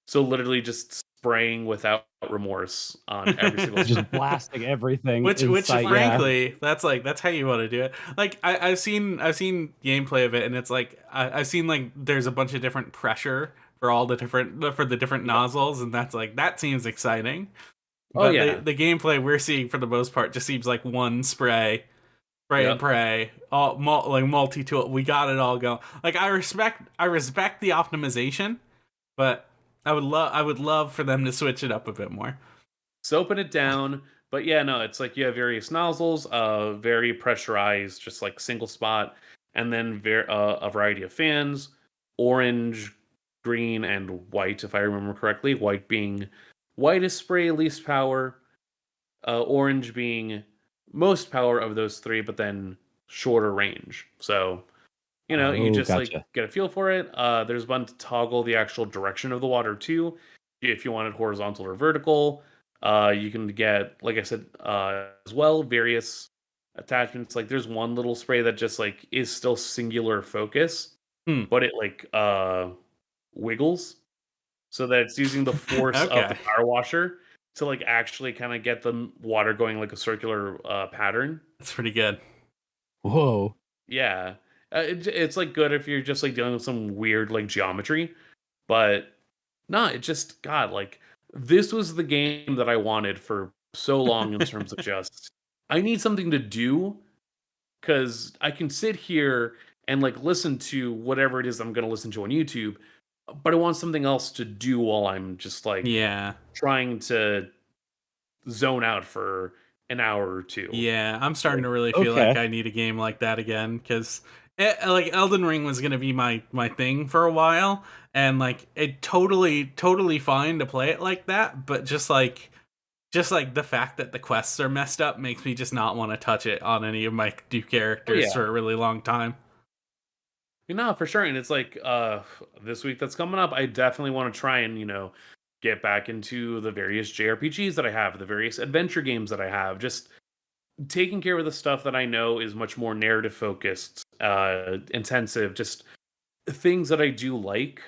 So literally just spraying without remorse on every single Just blasting everything. Which in sight, yeah. frankly, that's how you want to do it. Like I've seen gameplay of it, and it's like I've seen like there's a bunch of different pressure for all the different nozzles, and that seems exciting. Oh But yeah. the gameplay we're seeing for the most part just seems like one spray and Yep. pray, all like multi tool. We got it all going. Like I respect the optimization, but I would love for them to switch it up a bit more. Soaping it down. But yeah, no, it's like you have various nozzles, very pressurized, just like single spot, and then a variety of fans, orange, green, and white, if I remember correctly. White being whitest spray, least power. Orange being most power of those three, but then shorter range. So, you just like Gotcha. get a feel for it. There's one to toggle the actual direction of the water too. If you want it horizontal or vertical, you can get, like I said, as well, various attachments. Like there's one little spray that just like is still singular focus, Hmm. but it like wiggles so that it's using the force of the Okay. power washer to like actually kind of get the water going like a circular pattern. That's pretty good. Whoa. Yeah. It's like good if you're just like dealing with some weird like geometry, but no, it just God, like this was the game that I wanted for so long in terms of just I need something to do because I can sit here and like listen to whatever it is I'm going to listen to on YouTube, but I want something else to do while I'm just like Yeah. trying to zone out for an hour or two. Yeah, I'm starting to really feel like Okay. I need a game like that again because like Elden Ring was gonna be my thing for a while, and like it totally fine to play it like that, but just like the fact that the quests are messed up makes me just not want to touch it on any of my new Oh characters yeah. for a really long time. No, for sure. And it's like this week that's coming up, I definitely want to try and, get back into the various JRPGs that I have, the various adventure games that I have, just taking care of the stuff that I know is much more narrative focused, intensive, just things that I do like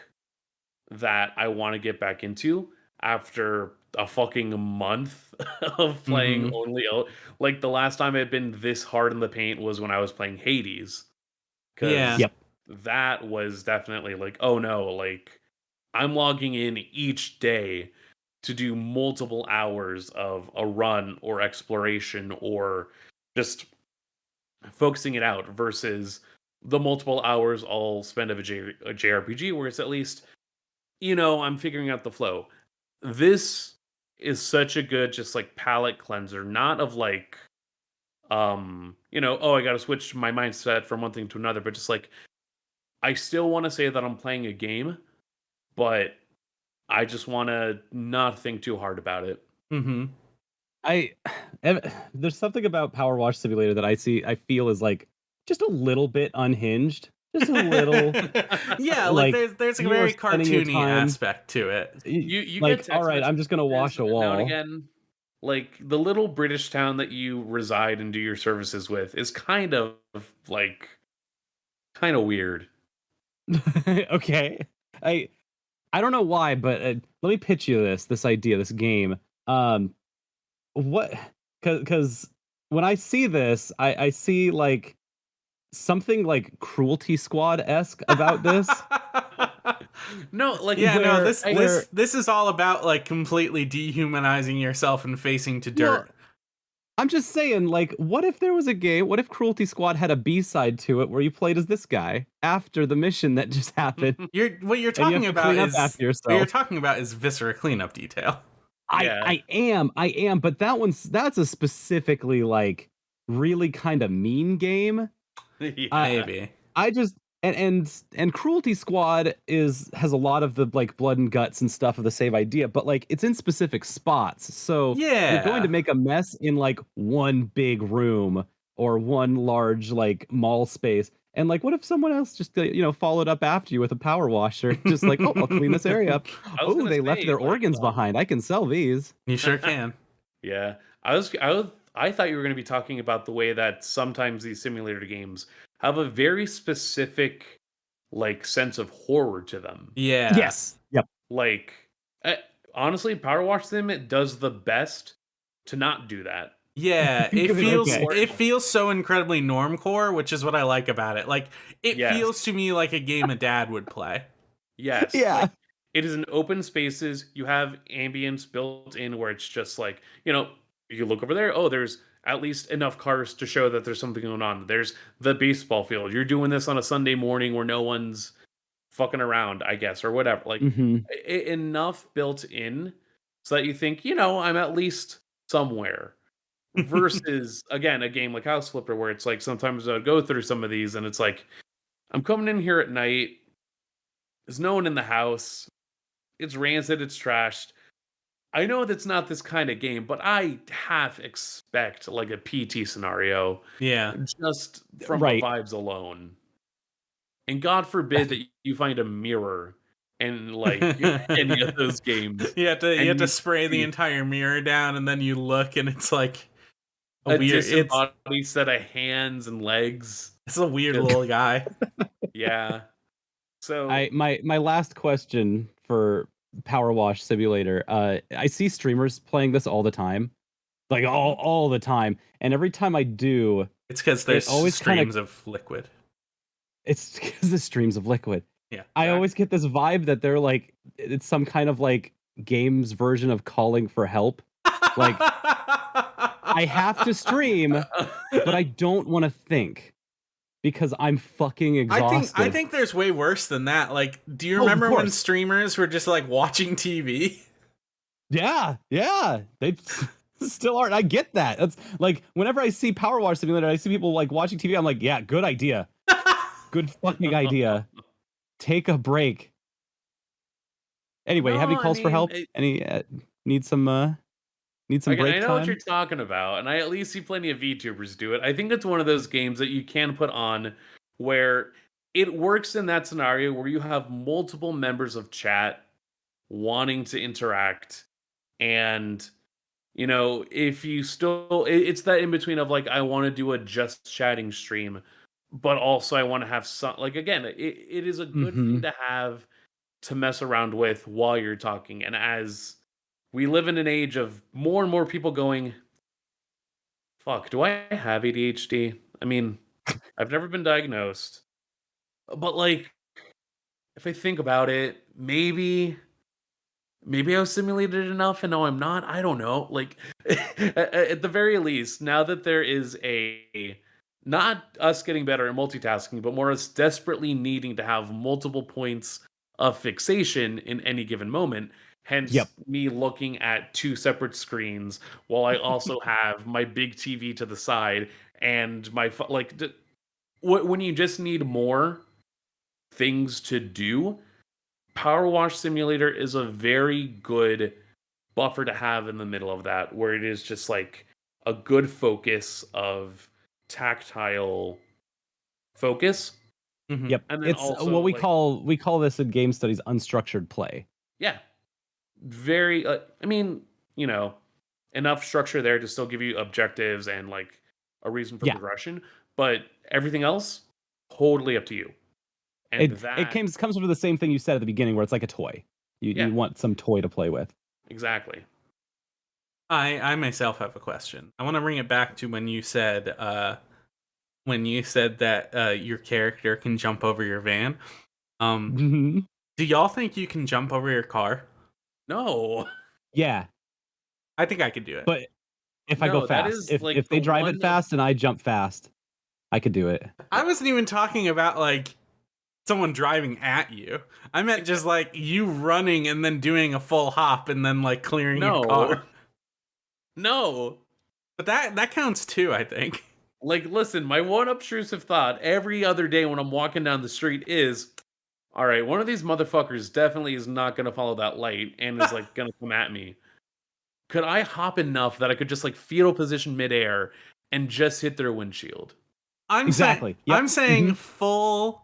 that I want to get back into after a fucking month of playing Hmm. like the last time I'd been this hard in the paint was when I was playing Hades, Yeah. because Yep. that was definitely like, oh no, like I'm logging in each day to do multiple hours of a run or exploration or just focusing it out versus the multiple hours I'll spend of a JRPG where it's at least, I'm figuring out the flow. This is such a good just like palate cleanser, not of like oh, I got to switch my mindset from one thing to another, but just like I still want to say that I'm playing a game, but I just want to not think too hard about it. Hmm. I there's something about Power Wash Simulator that I feel is like just a little bit unhinged, just a little Yeah, like like there's like a you are very spending your cartoony time aspect to it. You get like, all text right, I'm just gonna wash messages a now and wall. again. Like the little British town that you reside and do your services with is like kind of weird. Okay, I I don't know why, but let me pitch you this idea, this game. Um, what? Because when I see this, I see like something like Cruelty Squad esque about this, No, like Yeah, no, where this I this where this is all about like completely dehumanizing yourself and facing to well, dirt. I'm just saying, like, what if there was a game? What if Cruelty Squad had a B side to it where you played as this guy after the mission that just happened, You're what you're and you have talking to about clean up is after what you're yourself? talking about is viscera cleanup detail. yeah. I am, but that's a specifically like really kind of mean game. I Yeah. Maybe. I just and Cruelty Squad has a lot of the like blood and guts and stuff of the same idea, but like it's in specific spots. So you're going to Yeah. make a mess in like one big room or one large like mall space. And like, what if someone else just followed up after you with a power washer? Just like, oh, I'll clean this area up. I was Oh, gonna they left say their like organs behind. I can sell these. You sure can. yeah. I thought you were going to be talking about the way that sometimes these simulator games have a very specific like sense of horror to them. Yeah. Yes. Yep. Like eh, honestly, Power Wash Sim it does the best to not do that. Yeah, it Because feels Okay. more it feels so incredibly normcore, which is what I like about it. Like it yes. feels to me like a game a dad would play. Yes, Yeah. like it is an open spaces. You have ambience built in where it's just like, you look over there, oh, there's at least enough cars to show that there's something going on. There's the baseball field. You're doing this on a Sunday morning where no one's fucking around, I guess, or whatever. Like Mhm. enough built in so that you think, I'm at least somewhere. Versus again, a game like House Flipper where it's like sometimes I go through some of these and it's like I'm coming in here at night. There's no one in the house. It's rancid, it's trashed. I know that's not this kind of game, but I half expect like a PT scenario Yeah. just from the Right. vibes alone. And God forbid that you find a mirror in like any of those games You have and to you spray the see entire mirror down and then you look and it's like a a weird disembodied set of hands and legs. it's a weird Just little guy. yeah. So My last question for Power Wash Simulator. I see streamers playing this all the time, like all the time. And every time I do, It's because there's always streams of liquid. it's because the streams of liquid. Yeah. I always get this vibe that they're like, it's some kind of like games version of calling for help. Like, I have to stream, but I don't want to think because I'm fucking exhausted. I think there's way worse than that. Like, do you Oh, of remember when course. streamers were just like watching TV? Yeah, they still aren't. I get that. That's like whenever I see Power Wash Simulator, I see people like watching TV. I'm like, yeah, good idea, good fucking idea. Take a break. Anyway, have any No, I calls for mean, help? Any need some Again, break I know time? what you're talking about, and I at least see plenty of VTubers do it. I think it's one of those games that you can put on where it works in that scenario where you have multiple members of chat wanting to interact, and if you still, it's that in between of like, I want to do a just chatting stream, but also I want to have some, like, again, it is a good thing to have to mess around with while you're talking. And as we live in an age of more and more people going, fuck, do I have ADHD? I mean, I've never been diagnosed, but like, if I think about it, maybe I was simulated enough and now I'm not. I don't know. Like, at the very least, now that there is not us getting better at multitasking, but more us desperately needing to have multiple points of fixation in any given moment. Hence, Yep. me looking at two separate screens while I also have my big TV to the side and my when you just need more things to do. Power Wash Simulator is a very good buffer to have in the middle of that, where it is just like a good focus of tactile focus. Yep. And then It's also what we like, call this in game studies unstructured play. yeah, very, I mean, enough structure there to still give you objectives and like a reason for Yeah. progression, but everything else, totally up to you. And It comes with the same thing you said at the beginning, where it's like a toy. Yeah. You want some toy to play with. Exactly. I myself have a question. I want to bring it back to when you said that your character can jump over your van. Do y'all think you can jump over your car? No. Yeah, I think I could do it. but if I go No, that fast, is, if like, they the drive one it fast and I jump fast, I could do it. I wasn't even talking about like someone driving at you. I meant just like you running and then doing a full hop and then like clearing your car. No. But that counts too, I think. Like, listen, my one obtrusive thought every other day when I'm walking down the street is, all right, one of these motherfuckers definitely is not going to follow that light and is like going to come at me. Could I hop enough that I could just like fetal position midair and just hit their windshield? Exactly. Yep. I'm saying full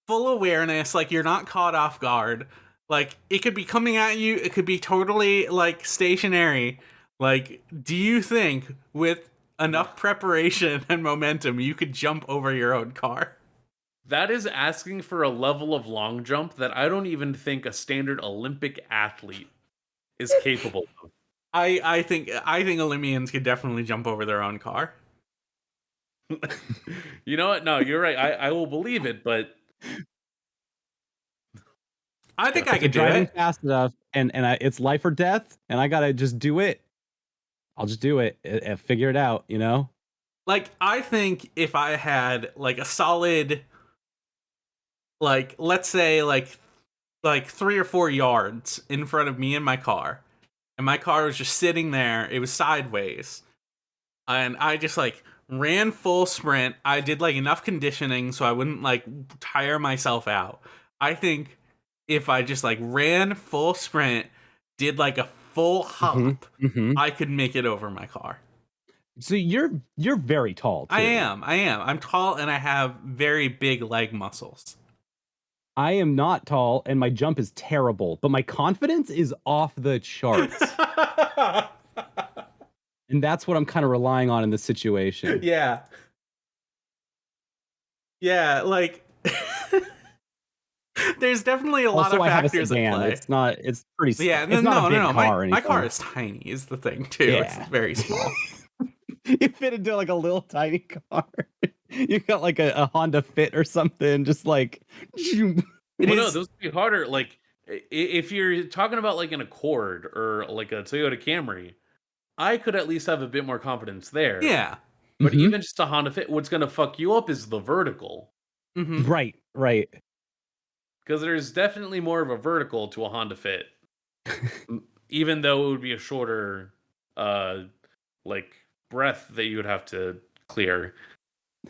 awareness, like you're not caught off guard. Like it could be coming at you, it could be totally like stationary. Like, do you think with enough preparation and momentum you could jump over your own car? That is asking for a level of long jump that I don't even think a standard Olympic athlete is capable of. I think Olympians could definitely jump over their own car. You know what? No, you're right. I will believe it, but I think I If could do they're driving it. fast enough, and it's life or death, and I gotta just do it. I'll just do it. Figure it out. Like, I think if I had like a solid, like, let's say like 3 or 4 yards in front of me and my car was just sitting there, it was sideways, and I just like ran full sprint. I did like enough conditioning so I wouldn't like tire myself out. I think if I just like ran full sprint, did like a full hop, I could make it over my car. So you're very tall, too. I am. I'm tall and I have very big leg muscles. I am not tall and my jump is terrible, but my confidence is off the charts. And that's what I'm kind of relying on in this situation. Yeah, like There's definitely a lot Also, of I have a factors at sedan. play. It's not. It's pretty. Yeah, It's not a big car or anything. My car is tiny. Is the thing too? Yeah. It's very small. You fit into like a little tiny car. You got like a Honda Fit or something. Just like. It No, is- those would be harder. Like if you're talking about like an Accord or like a Toyota Camry, I could at least have a bit more confidence there. Yeah. But Mhm. even just a Honda Fit, what's going to fuck you up is the vertical. Mhm. Right. Right. Because there's definitely more of a vertical to a Honda Fit. Even though it would be a shorter like breath that you would have to clear.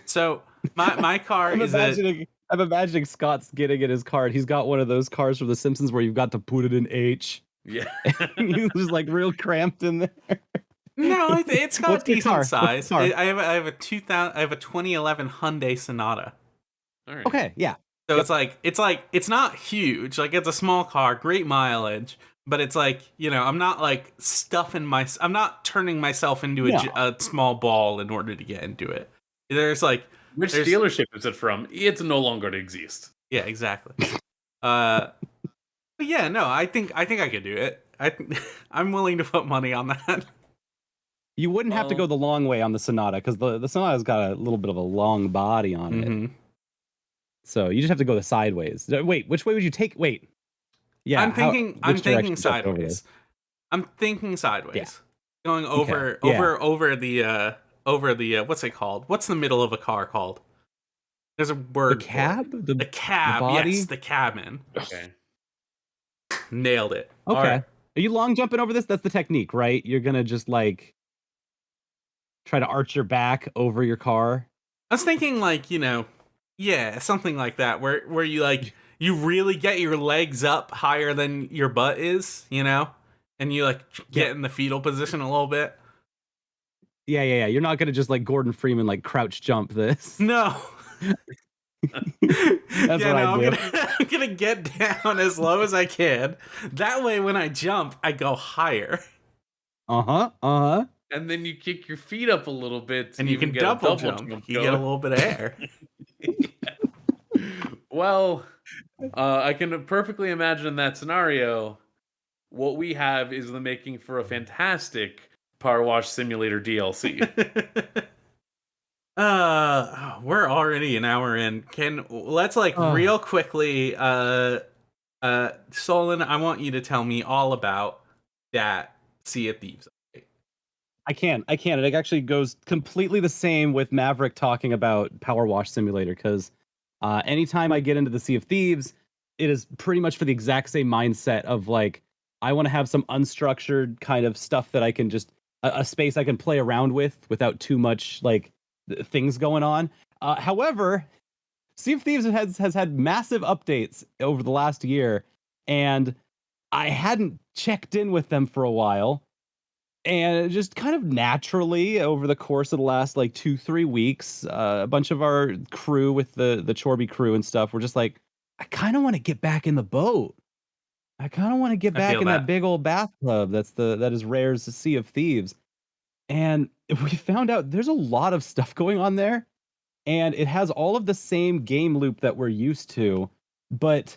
So my car I'm is imagining Scott's getting in his car. And he's got one of those cars from The Simpsons where you've got to put it in H. Yeah. He's just like real cramped in there. No, it's got What's your car? decent What's size. your car? I have a 2011 Hyundai Sonata. All right. Okay, yeah. So Yep. it's not huge. Like it's a small car, great mileage, but it's like, I'm not like I'm not turning myself into No. a small ball in order to get into it. There's Which there's- dealership is it from? It's no longer to exist. yeah, exactly. But yeah, no, I think I could do it. I'm willing to put money on that. You wouldn't have to go the long way on the Sonata because the Sonata's got a little bit of a long body on it. Mhm. So you just have to go the sideways. Wait, which way would you take? Wait. Yeah, I'm which thinking direction should I go over sideways. I'm thinking sideways. Yeah. Going over Okay, yeah. over the what's it called? What's the middle of a car called? There's a word. The cab? For it. The cab. body? Yes, the cabin. Okay. Nailed it. Okay. All right. Are you long jumping over this? That's the technique, right? You're gonna just like try to arch your back over your car. I was thinking yeah, something like that where you really get your legs up higher than your butt is, and you get in the fetal position a little bit. Yeah. You're not gonna just like Gordon Freeman like crouch jump this. No. That's what I do. I'm gonna get down as low as I can. That way, when I jump, I go higher, Uh-huh. And then you kick your feet up a little bit, and you can get a double jump. You get a little bit of air. Well, I can perfectly imagine that scenario. What we have is the making for a fantastic Power Wash Simulator DLC. We're already an hour in. Let's real quickly, Solon, I want you to tell me all about that Sea of Thieves. I can. It actually goes completely the same with Maverick talking about Power Wash Simulator because anytime I get into the Sea of Thieves, it is pretty much for the exact same mindset of like, I want to have some unstructured kind of stuff that I can just, a space I can play around with without too much like things going on. However, Sea of Thieves has had massive updates over the last year, and I hadn't checked in with them for a while. And just kind of naturally over the course of the last like 2-3 weeks, a bunch of our crew with the Chorby crew and stuff, we're just like, I kind of want to get back in the boat. I kind of want to get back in that big old bathtub that is Rare's Sea of Thieves. And we found out there's a lot of stuff going on there, and it has all of the same game loop that we're used to, but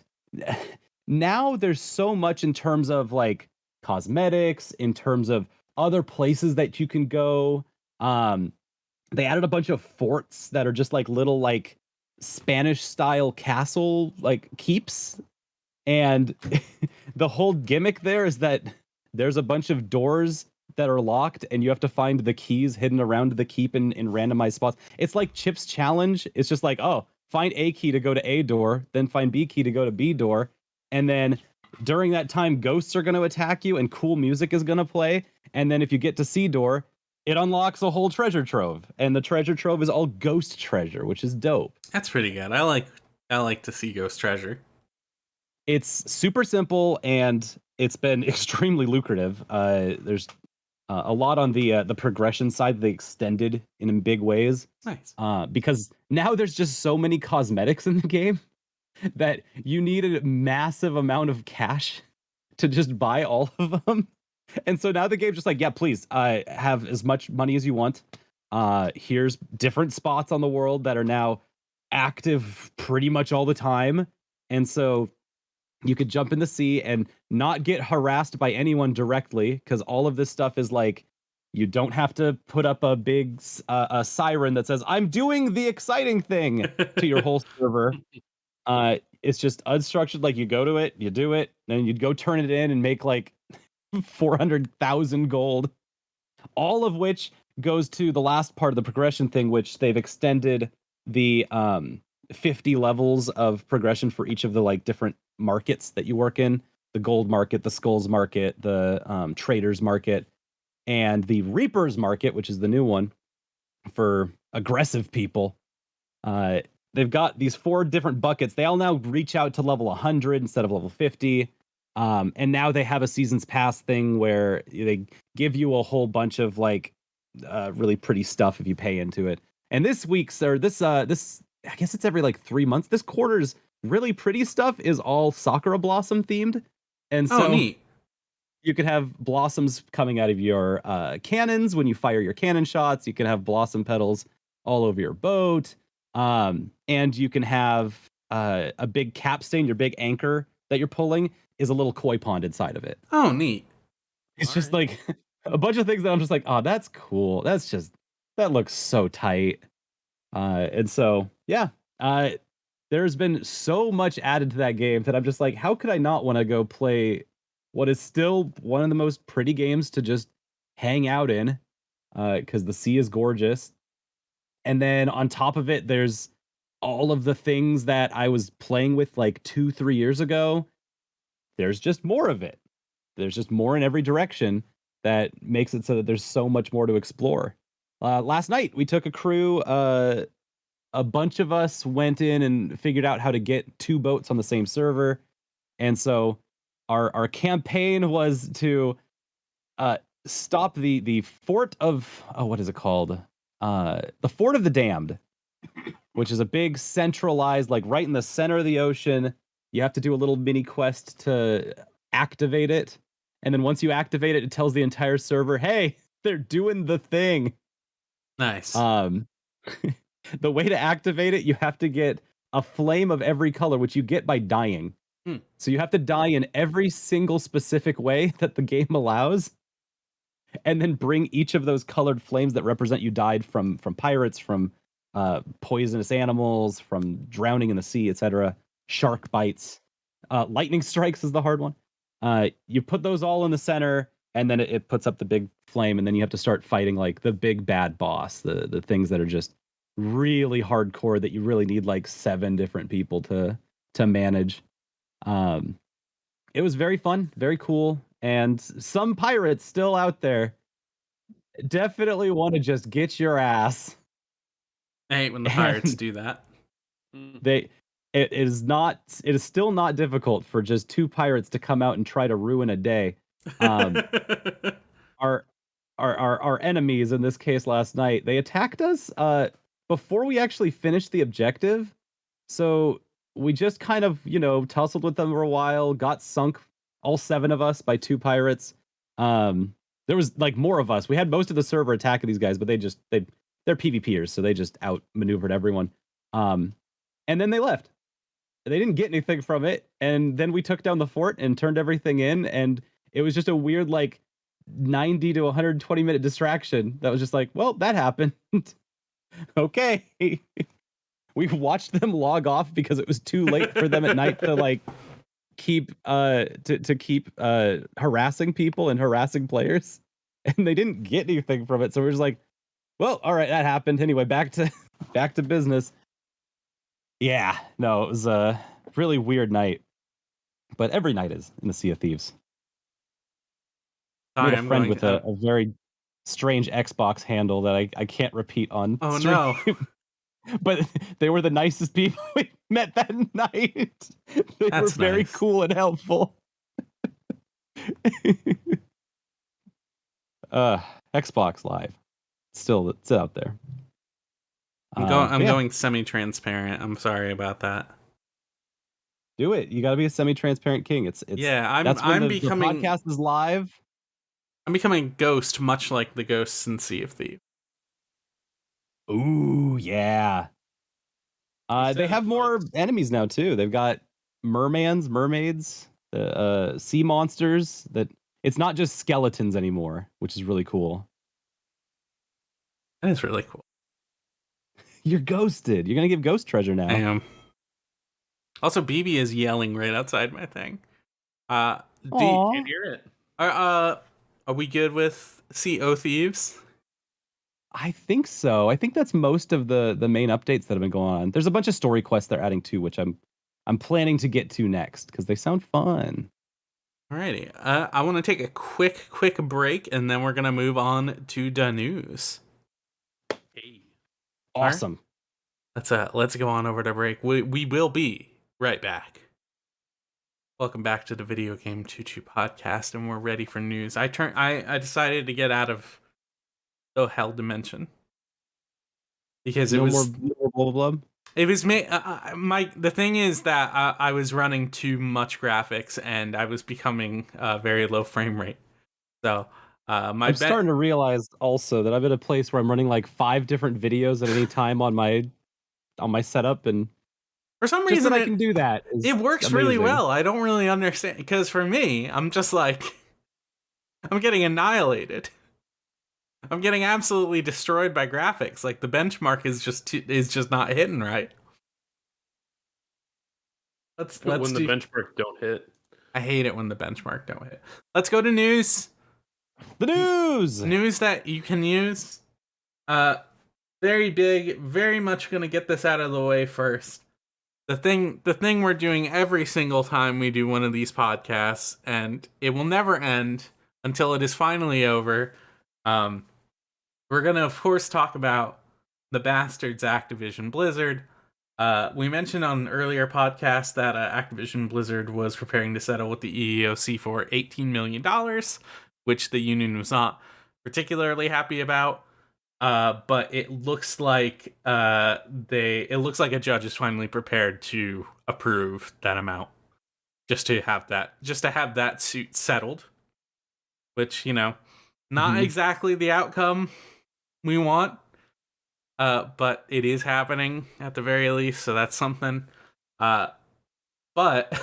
now there's so much in terms of like cosmetics, in terms of other places that you can go. They added a bunch of forts that are just like little like Spanish style castle like keeps, and the whole gimmick there is that there's a bunch of doors that are locked and you have to find the keys hidden around the keep in randomized spots. It's like Chip's challenge. It's just like, oh, find A key to go to A door, then find B key to go to B door, and then during that time ghosts are going to attack you and cool music is going to play. And then if you get to C door, it unlocks a whole treasure trove, and the treasure trove is all ghost treasure, which is dope. That's pretty good. I like to see ghost treasure. It's super simple and it's been extremely lucrative. There's a lot on the progression side they extended in big ways. Nice. Because now there's just so many cosmetics in the game that you need a massive amount of cash to just buy all of them. And so now the game's just like, yeah, please have as much money as you want. Here's different spots on the world that are now active pretty much all the time. And so You could jump in the sea and not get harassed by anyone directly, because all of this stuff is like, you don't have to put up a big a siren that says, "I'm doing the exciting thing" to your whole server. It's just unstructured. Like, you go to it, you do it, then you'd go turn it in and make like 400,000 gold. All of which goes to the last part of the progression thing, which they've extended the 50 levels of progression for each of the like different markets that you work in: the gold market, the skulls market, the traders market, and the reapers market, which is the new one for aggressive people. uh they've got these 4 different buckets. They all now reach out to level 100 instead of level 50. And now they have a seasons pass thing where they give you a whole bunch of like really pretty stuff if you pay into it. And this week's, or this I guess it's every like 3 months, this quarter's really pretty stuff is all Sakura Blossom themed. And Oh, so neat. you can have blossoms coming out of your cannons when you fire your cannon shots. You can have blossom petals all over your boat. And you can have a big capstan, your big anchor that you're pulling is a little koi pond inside of it. Oh, neat. It's All just right. like a bunch of things that I'm just like, oh, that's cool. That looks so tight. And so, yeah, uh, there's been so much added to that game that I'm just like, how could I not want to go play what is still one of the most pretty games to just hang out in? Because the sea is gorgeous. And then on top of it, there's all of the things that I was playing with like 2, 3 years ago. There's just more of it. There's just more in every direction that makes it so that there's so much more to explore. Last night, we took a crew. A bunch of us went in and figured out how to get 2 boats on the same server. And so our campaign was to stop the fort of, oh, what is it called? The Fort of the Damned, which is a big centralized, like right in the center of the ocean. You have to do a little mini quest to activate it. And then once you activate it, it tells the entire server, hey, they're doing the thing. Nice. Um, the way to activate it, you have to get a flame of every color, which you get by dying. Hmm. So you have to die in every single specific way that the game allows, and then bring each of those colored flames that represent you died from pirates, from poisonous animals, from drowning in the sea, etc., shark bites, lightning strikes is the hard one. You put those all in the center, and then it puts up the big flame, and then you have to start fighting like the big bad boss, the things that are just really hardcore that you really need like 7 different people to manage. Um, it was very fun, very cool, and some pirates still out there definitely want to just get your ass. I hate when the pirates And do that. Mm. it is still not difficult for just 2 pirates to come out and try to ruin a day. Um, our our enemies, in this case last night, they attacked us before we actually finished the objective. So we just kind of, tussled with them for a while, got sunk, all 7 of us, by 2 pirates. There was like more of us. We had most of the server attacking these guys, but they're PvPers, so they just outmaneuvered everyone. And then they left. They didn't get anything from it, and then we took down the fort and turned everything in, and it was just a weird like 90 to 120 minute distraction that was just like, well, that happened. Okay. We watched them log off because it was too late for them at night to like keep to keep harassing people and harassing players, and they didn't get anything from it. So we're just like, well, all right, that happened anyway. Back to back to business. Yeah, no, it was a really weird night, but every night is in the Sea of Thieves. Made Sorry, a I'm friend going. with a very strange Xbox handle that I can't repeat on Oh stream. no. But they were the nicest people we met that night. They were That's very nice. cool and helpful. Xbox Live. It's out there. I'm Yeah, going semi-transparent. I'm sorry about that. do it. You got to be a semi-transparent king. It's Yeah, that's when I'm the becoming podcast is live. I'm becoming a ghost, much like the ghosts in Sea of Thieves. Ooh, yeah. They said have it, more folks. enemies now too. They've got mermaids, sea monsters. That it's not just skeletons anymore, which is really cool. That is really cool. You're ghosted. You're gonna give ghost treasure now. I am. Also, BB is yelling right outside my thing. Can't hear it. Are we good with Sea of Thieves? I think so. I think that's most of the main updates that have been going on. There's a bunch of story quests they're adding too, which I'm planning to get to next because they sound fun. Alrighty. I want to take a quick break, and then we're gonna move on to the news. Hey. Awesome. Let's go on over to break. We will be right back. Welcome back to the Video Game Choo podcast, and we're ready for news. I decided to get out of the hell dimension because no more blah, blah, blah. It was me. The thing is that I was running too much graphics, and I was becoming very low frame rate. So I'm starting to realize also that I'm at a place where I'm running like 5 different videos at any time on my setup, and for some reason I can do that. It works amazing. Really well. I don't really understand, because for me, I'm just like I'm getting annihilated. I'm getting absolutely destroyed by graphics. Like the benchmark is just not hitting right. Let's when the benchmark don't hit. I hate it when the benchmark don't hit. Let's go to news. The news. News that you can use. Very big. Very much gonna get this out of the way first. The thing we're doing every single time we do one of these podcasts, and it will never end until it is finally over. We're gonna, of course, talk about the bastards Activision Blizzard. We mentioned on an earlier podcast that Activision Blizzard was preparing to settle with the EEOC for $18 million, which the union was not particularly happy about. But it looks like a judge is finally prepared to approve that amount, just to have that suit settled. Which, not exactly the outcome we want, but it is happening at the very least, so that's something. But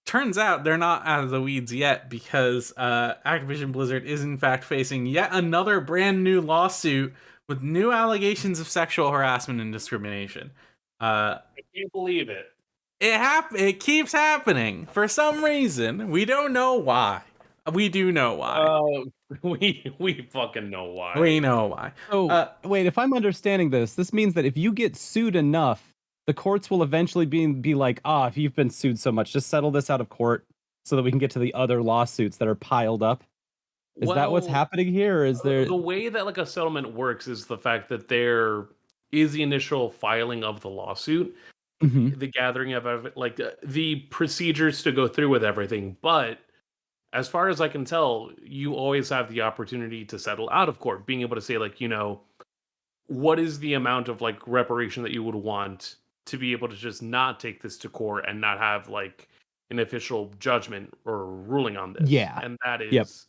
turns out they're not out of the weeds yet, because Activision Blizzard is in fact facing yet another brand new lawsuit with new allegations of sexual harassment and discrimination. I can't believe it. It keeps happening for some reason. We don't know why. We do know why. We fucking know why. We know why. Oh, wait, if I'm understanding this means that if you get sued enough, the courts will eventually be like, if you've been sued so much, just settle this out of court so that we can get to the other lawsuits that are piled up. Is that what's happening here? Or is there... The way that like a settlement works is the fact that there is the initial filing of the lawsuit, the gathering of like the procedures to go through with everything, but as far as I can tell, you always have the opportunity to settle out of court, being able to say, like, what is the amount of like reparation that you would want to be able to just not take this to court and not have like an official judgment or ruling on this. Yeah. And that is,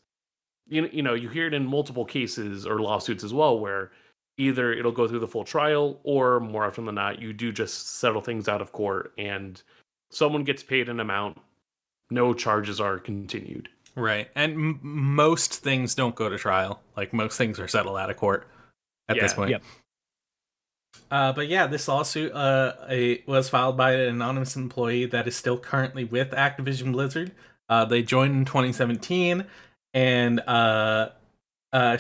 you hear it in multiple cases or lawsuits as well, where either it'll go through the full trial, or more often than not, you do just settle things out of court and someone gets paid an amount. No charges are continued. Right. And most things don't go to trial. Like, most things are settled out of court at this point. Yep. But yeah, this lawsuit was filed by an anonymous employee that is still currently with Activision Blizzard. They joined in 2017, and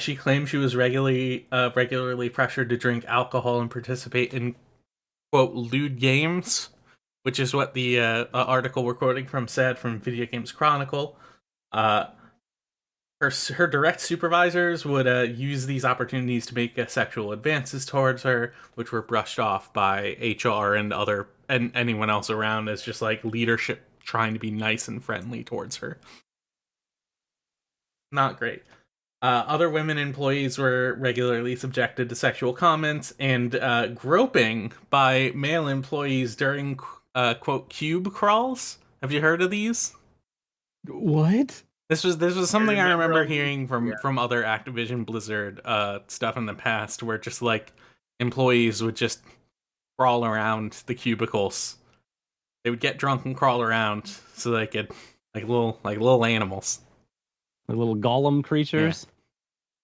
she claimed she was regularly pressured to drink alcohol and participate in, quote, lewd games, which is what the article we're quoting from said, from Video Games Chronicle. Her direct supervisors would use these opportunities to make sexual advances towards her, which were brushed off by HR and anyone else around as just like leadership trying to be nice and friendly towards her. Not great. Other women employees were regularly subjected to sexual comments and groping by male employees during quote cube crawls. Have you heard of these? What? This was something I remember hearing from other Activision Blizzard stuff in the past, where just like employees would just crawl around the cubicles. They would get drunk and crawl around so they could like little animals. The little golem Yeah. creatures.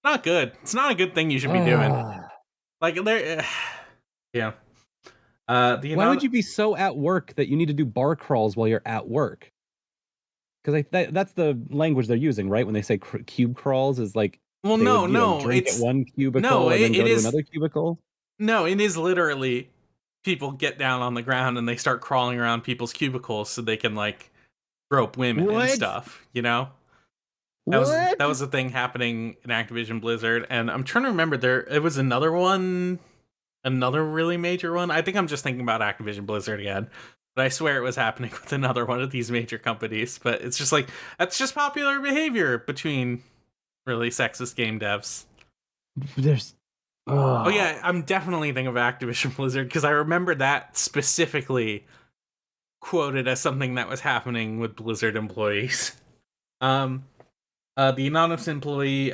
Not good. It's not a good thing you should be doing. Like they're yeah. Why would you be so at work that you need to do bar crawls while you're at work? Because that's the language they're using, right? When they say cube crawls, is like well, they no, would no, drink at it's one cubicle no, and then it go to is another cubicle. no, it is literally people get down on the ground and they start crawling around people's cubicles so they can like grope women and stuff. You know, that was the thing happening in Activision Blizzard, and I'm trying to remember it was another really major one. I think I'm just thinking about Activision Blizzard again. But I swear it was happening with another one of these major companies. But it's just like, that's just popular behavior between really sexist game devs. There's... Oh yeah, I'm definitely thinking of Activision Blizzard because I remember that specifically quoted as something that was happening with Blizzard employees. The anonymous employee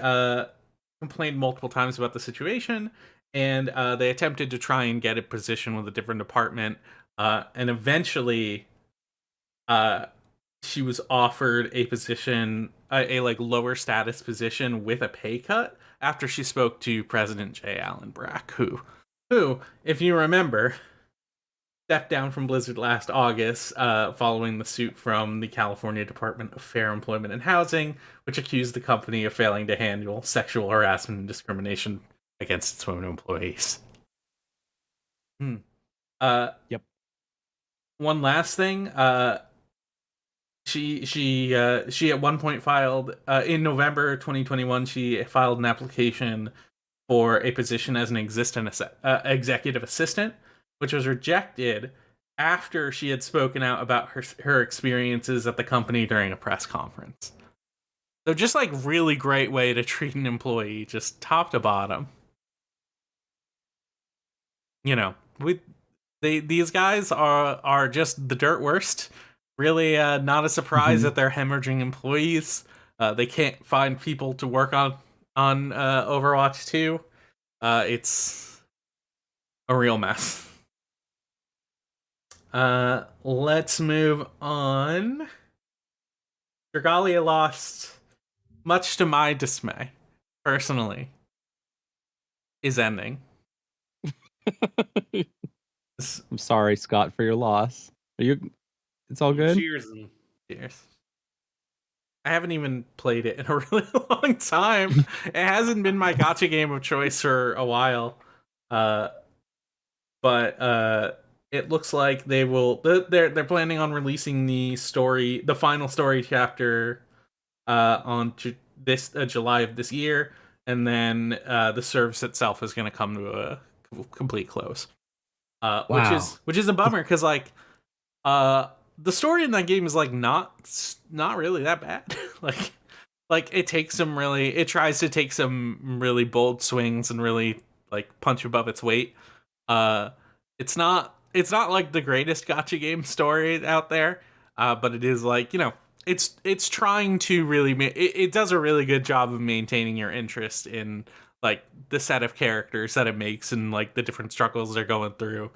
complained multiple times about the situation, and they attempted to try and get a position with a different department. And eventually, she was offered a position, a like lower status position with a pay cut after she spoke to President J. Allen Brack, who, if you remember, stepped down from Blizzard last August following the suit from the California Department of Fair Employment and Housing, which accused the company of failing to handle sexual harassment and discrimination against its women employees. Yep. One last thing, she at one point filed in November 2021. She filed an application for a position as an executive assistant, which was rejected after she had spoken out about her experiences at the company during a press conference. So just like really great way to treat an employee, just top to bottom. You know, these guys are just the dirt worst. Really not a surprise that they're hemorrhaging employees. They can't find people to work on Overwatch 2. It's a real mess. Let's move on. Draglalialost, much to my dismay, personally, is ending. I'm sorry, Scott, for your loss. Are you? It's all good. Cheers. Cheers. I haven't even played it in a really long time. It hasn't been my gacha game of choice for a while. But it looks like they will. They're planning on releasing the final story chapter, on this July of this year, and then the service itself is going to come to a complete close. Wow. which is a bummer because like the story in that game is like not really that bad. like it tries to take some really bold swings and really like punch above its weight. It's not like the greatest gacha game story out there, but it is like, you know, it's trying to really it does a really good job of maintaining your interest in like the set of characters that it makes and like the different struggles they're going through.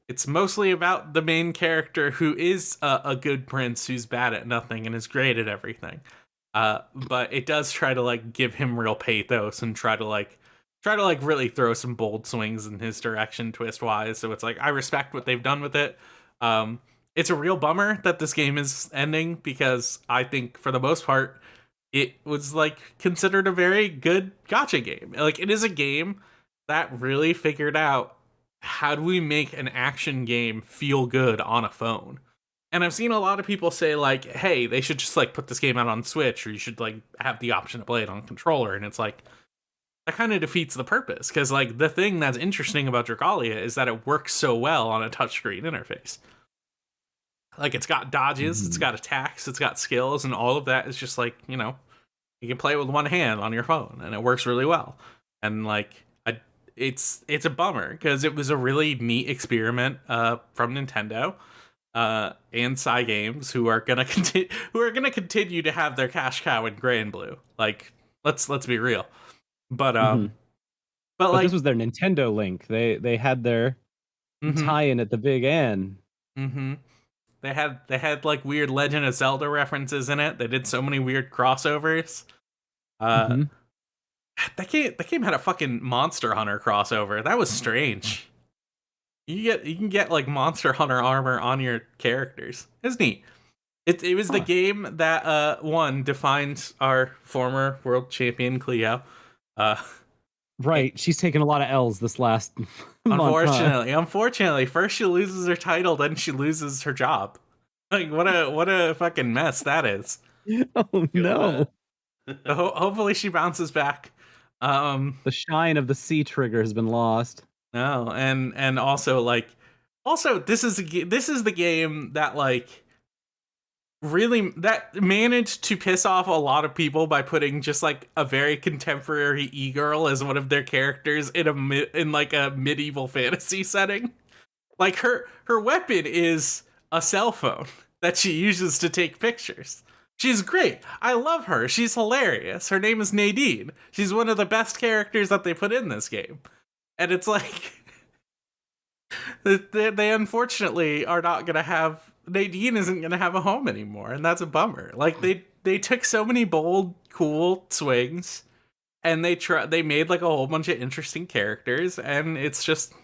It's mostly about the main character who is a good prince who's bad at nothing and is great at everything. But it does try to like give him real pathos and try to really throw some bold swings in his direction twist wise. So it's like, I respect what they've done with it. It's a real bummer that this game is ending because I think for the most part, it was like considered a very good gacha game. Like it is a game that really figured out how do we make an action game feel good on a phone. And I've seen a lot of people say like, hey, they should just like put this game out on Switch, or you should like have the option to play it on controller. And it's like, that kind of defeats the purpose. Because like the thing that's interesting about Dragalia is that it works so well on a touchscreen interface. Like it's got dodges, it's got attacks, it's got skills, and all of that is just like, you know, you can play it with one hand on your phone and it works really well. And like, it's a bummer because it was a really neat experiment from Nintendo and Cygames, who are gonna continue to have their cash cow in gray and blue. Like, let's be real. But But like, this was their Nintendo Link. They had their Mm-hmm. tie-in at the big end. Mm-hmm. They had like weird Legend of Zelda references in it. They did so many weird crossovers. Uh, Mm-hmm. that game had a fucking Monster Hunter crossover. That was strange. You can get like Monster Hunter armor on your characters. It's neat. It was the game that one defined our former world champion Cleo. Uh, Right. She's taken a lot of L's this last month. unfortunately, first she loses her title, then she loses her job. Like what a fucking mess that is. Oh no. Hopefully she bounces back. The shine of the C trigger has been lost. No, and also this is the game that like really that managed to piss off a lot of people by putting just like a very contemporary e-girl as one of their characters in like a medieval fantasy setting. Like her weapon is a cell phone that she uses to take pictures. She's great. I love her. She's hilarious. Her name is Nadine. She's one of the best characters that they put in this game. And it's like they unfortunately are not going to have Nadine isn't going to have a home anymore, and that's a bummer. Like they took so many bold, cool swings and they made like a whole bunch of interesting characters, and it's just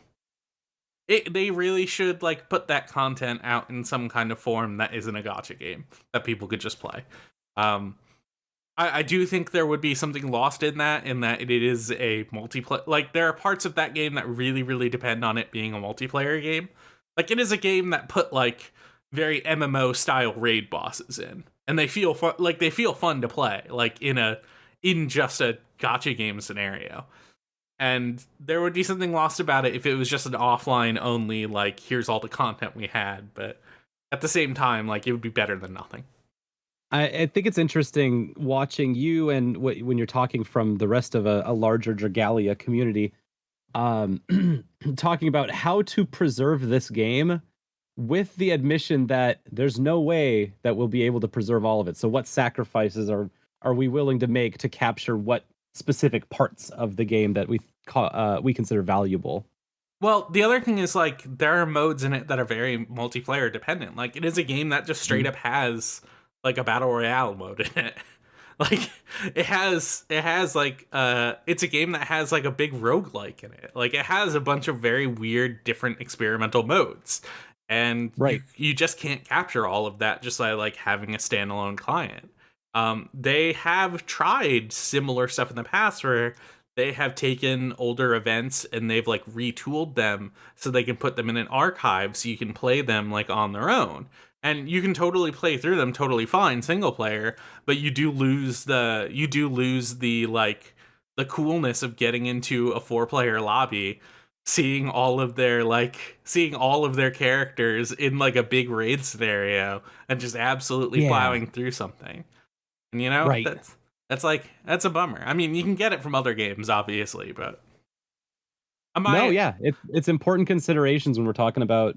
they really should like put that content out in some kind of form that isn't a gacha game that people could just play. I do think there would be something lost in that it is a multiplayer. Like there are parts of that game that really, really depend on it being a multiplayer game. Like it is a game that put like very MMO style raid bosses in, and they feel fun. Like they feel fun to play. Like in just a gacha game scenario. And there would be something lost about it if it was just an offline only, like, here's all the content we had. But at the same time, like, it would be better than nothing. I think it's interesting watching you and when you're talking from the rest of a larger Dragalia community, talking about how to preserve this game with the admission that there's no way that we'll be able to preserve all of it. So what sacrifices are we willing to make to capture what specific parts of the game that we consider valuable? Well, the other thing is, like, there are modes in it that are very multiplayer dependent. Like, it is a game that just straight up has, like, a battle royale mode in it. Like, it's a game that has, like, a big roguelike in it. Like, it has a bunch of very weird, different experimental modes. And you just can't capture all of that just by, like, having a standalone client. They have tried similar stuff in the past where they have taken older events and they've like retooled them so they can put them in an archive so you can play them like on their own. And you can totally play through them totally fine single player, but you do lose the like the coolness of getting into a 4-player lobby, seeing all of their characters in like a big raid scenario and just absolutely plowing through something. And you know, that's a bummer. I mean, you can get it from other games, obviously, but it's important considerations when we're talking about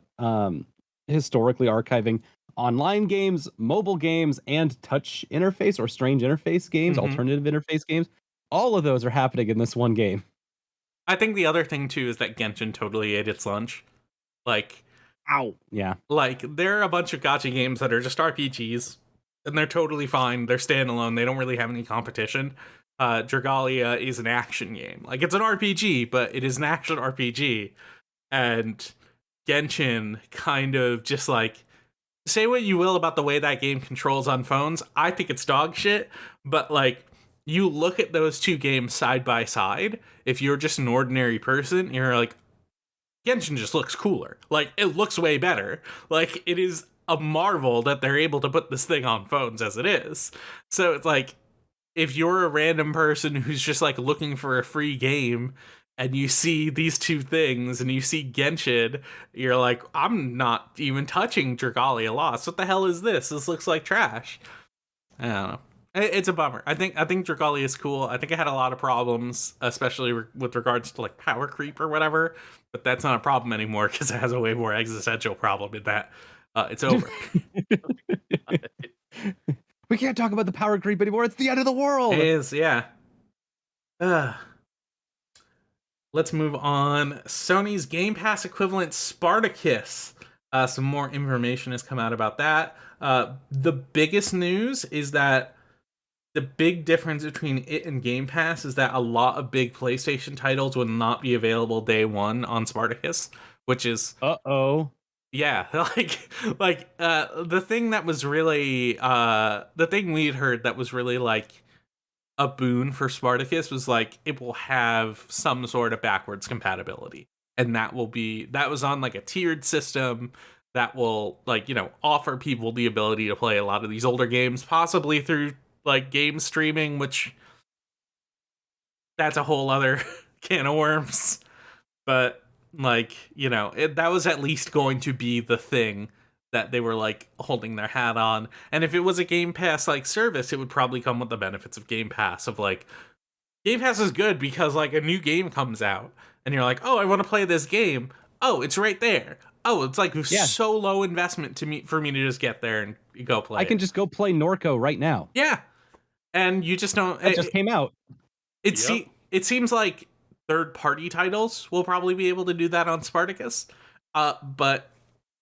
historically archiving online games, mobile games, and touch interface or strange interface games, alternative interface games. All of those are happening in this one game. I think the other thing too is that Genshin totally ate its lunch. Like, yeah. Like there are a bunch of gacha games that are just RPGs. And they're totally fine. They're standalone. They don't really have any competition. Dragalia is an action game. Like, it's an RPG, but it is an action RPG. And Genshin kind of just, like, say what you will about the way that game controls on phones. I think it's dog shit. But, like, you look at those two games side by side. If you're just an ordinary person, you're like, Genshin just looks cooler. Like, it looks way better. Like, it is a marvel that they're able to put this thing on phones as it is. So it's like, if you're a random person who's just like looking for a free game and you see these two things and you see Genshin, you're like, I'm not even touching Draglalialost. What the hell is this? This looks like trash. I don't know. It's a bummer. I think Dragalia is cool. I think it had a lot of problems, especially with regards to like power creep or whatever, but that's not a problem anymore because it has a way more existential problem in that. It's over. We can't talk about the power creep anymore. It's the end of the world. It is, yeah. let's move on. Sony's Game Pass equivalent Spartacus. Some more information has come out about that. The biggest news is that the big difference between it and Game Pass is that a lot of big PlayStation titles will not be available day one on Spartacus, which is yeah, the thing that was really the thing we'd heard that was really like a boon for Spartacus was like it will have some sort of backwards compatibility. And that was on like a tiered system that will like, offer people the ability to play a lot of these older games, possibly through like game streaming, which that's a whole other can of worms. But like, that was at least going to be the thing that they were like holding their hat on. And if it was a Game Pass like service, it would probably come with the benefits of Game Pass of like Game Pass is good because like a new game comes out and you're like, "Oh, I want to play this game." Oh, it's right there. Oh, it's like so low investment for me to just get there and go play. I can just go play Norco right now. Yeah. And you just don't It just came out. It seems like third-party titles will probably be able to do that on Spartacus. But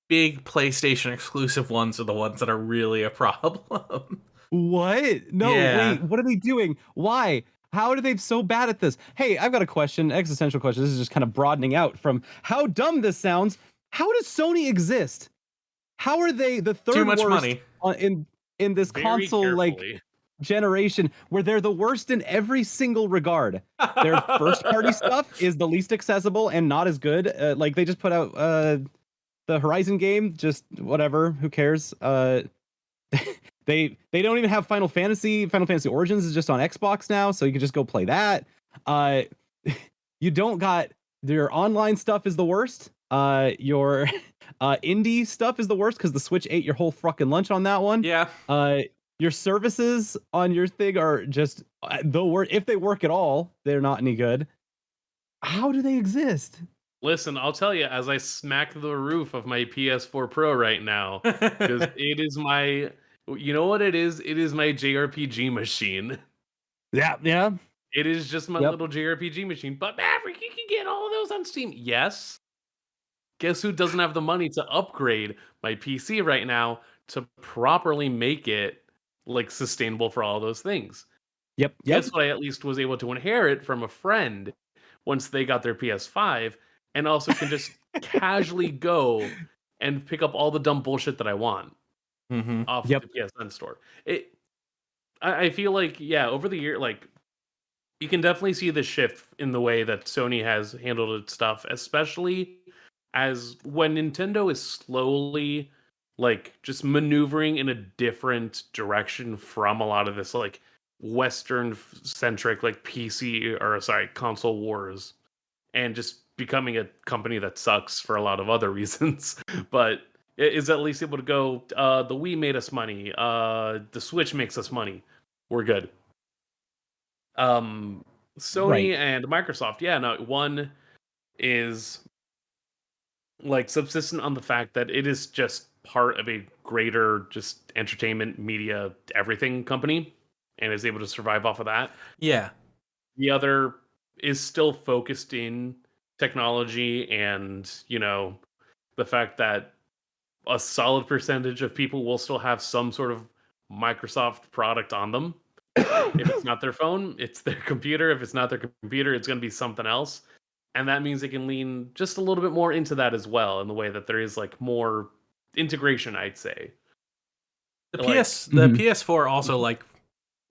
big PlayStation exclusive ones are the ones that are really a problem. What? No, wait, what are they doing? Why? How are they so bad at this? Hey, I've got a question, existential question. This is just kind of broadening out from how dumb this sounds. How does Sony exist? How are they the third Too much worst money in this Very console carefully. like generation where they're the worst in every single regard? Their first party stuff is the least accessible and not as good. Like they just put out the Horizon game, just whatever, who cares? They don't even have Final Fantasy. Final Fantasy Origins is just on Xbox now, so you can just go play that. You don't got your online stuff is the worst. Your indie stuff is the worst because the Switch ate your whole fucking lunch on that one. Yeah. Your services on your thing are just the worst. If they work at all, they're not any good. How do they exist? Listen, I'll tell you, as I smack the roof of my PS4 Pro right now, because it is my, you know what it is? It is my JRPG machine. Yeah. It is just my little JRPG machine. But Maverick, you can get all of those on Steam. Yes. Guess who doesn't have the money to upgrade my PC right now to properly make it like sustainable for all those things? Yep. Guess what I at least was able to inherit from a friend once they got their PS5, and also can just casually go and pick up all the dumb bullshit that I want off of the PSN store. I feel like, over the year, like you can definitely see the shift in the way that Sony has handled its stuff, especially as when Nintendo is slowly like just maneuvering in a different direction from a lot of this like Western centric like console wars, and just becoming a company that sucks for a lot of other reasons, but is at least able to go, the Wii made us money, the Switch makes us money, we're good. Sony and Microsoft, one is like subsistent on the fact that it is just part of a greater just entertainment media everything company and is able to survive off of that. Yeah. The other is still focused in technology and, the fact that a solid percentage of people will still have some sort of Microsoft product on them. If it's not their phone, it's their computer. If it's not their computer, it's going to be something else. And that means they can lean just a little bit more into that as well, in the way that there is like more integration, I'd say. The PS4 also like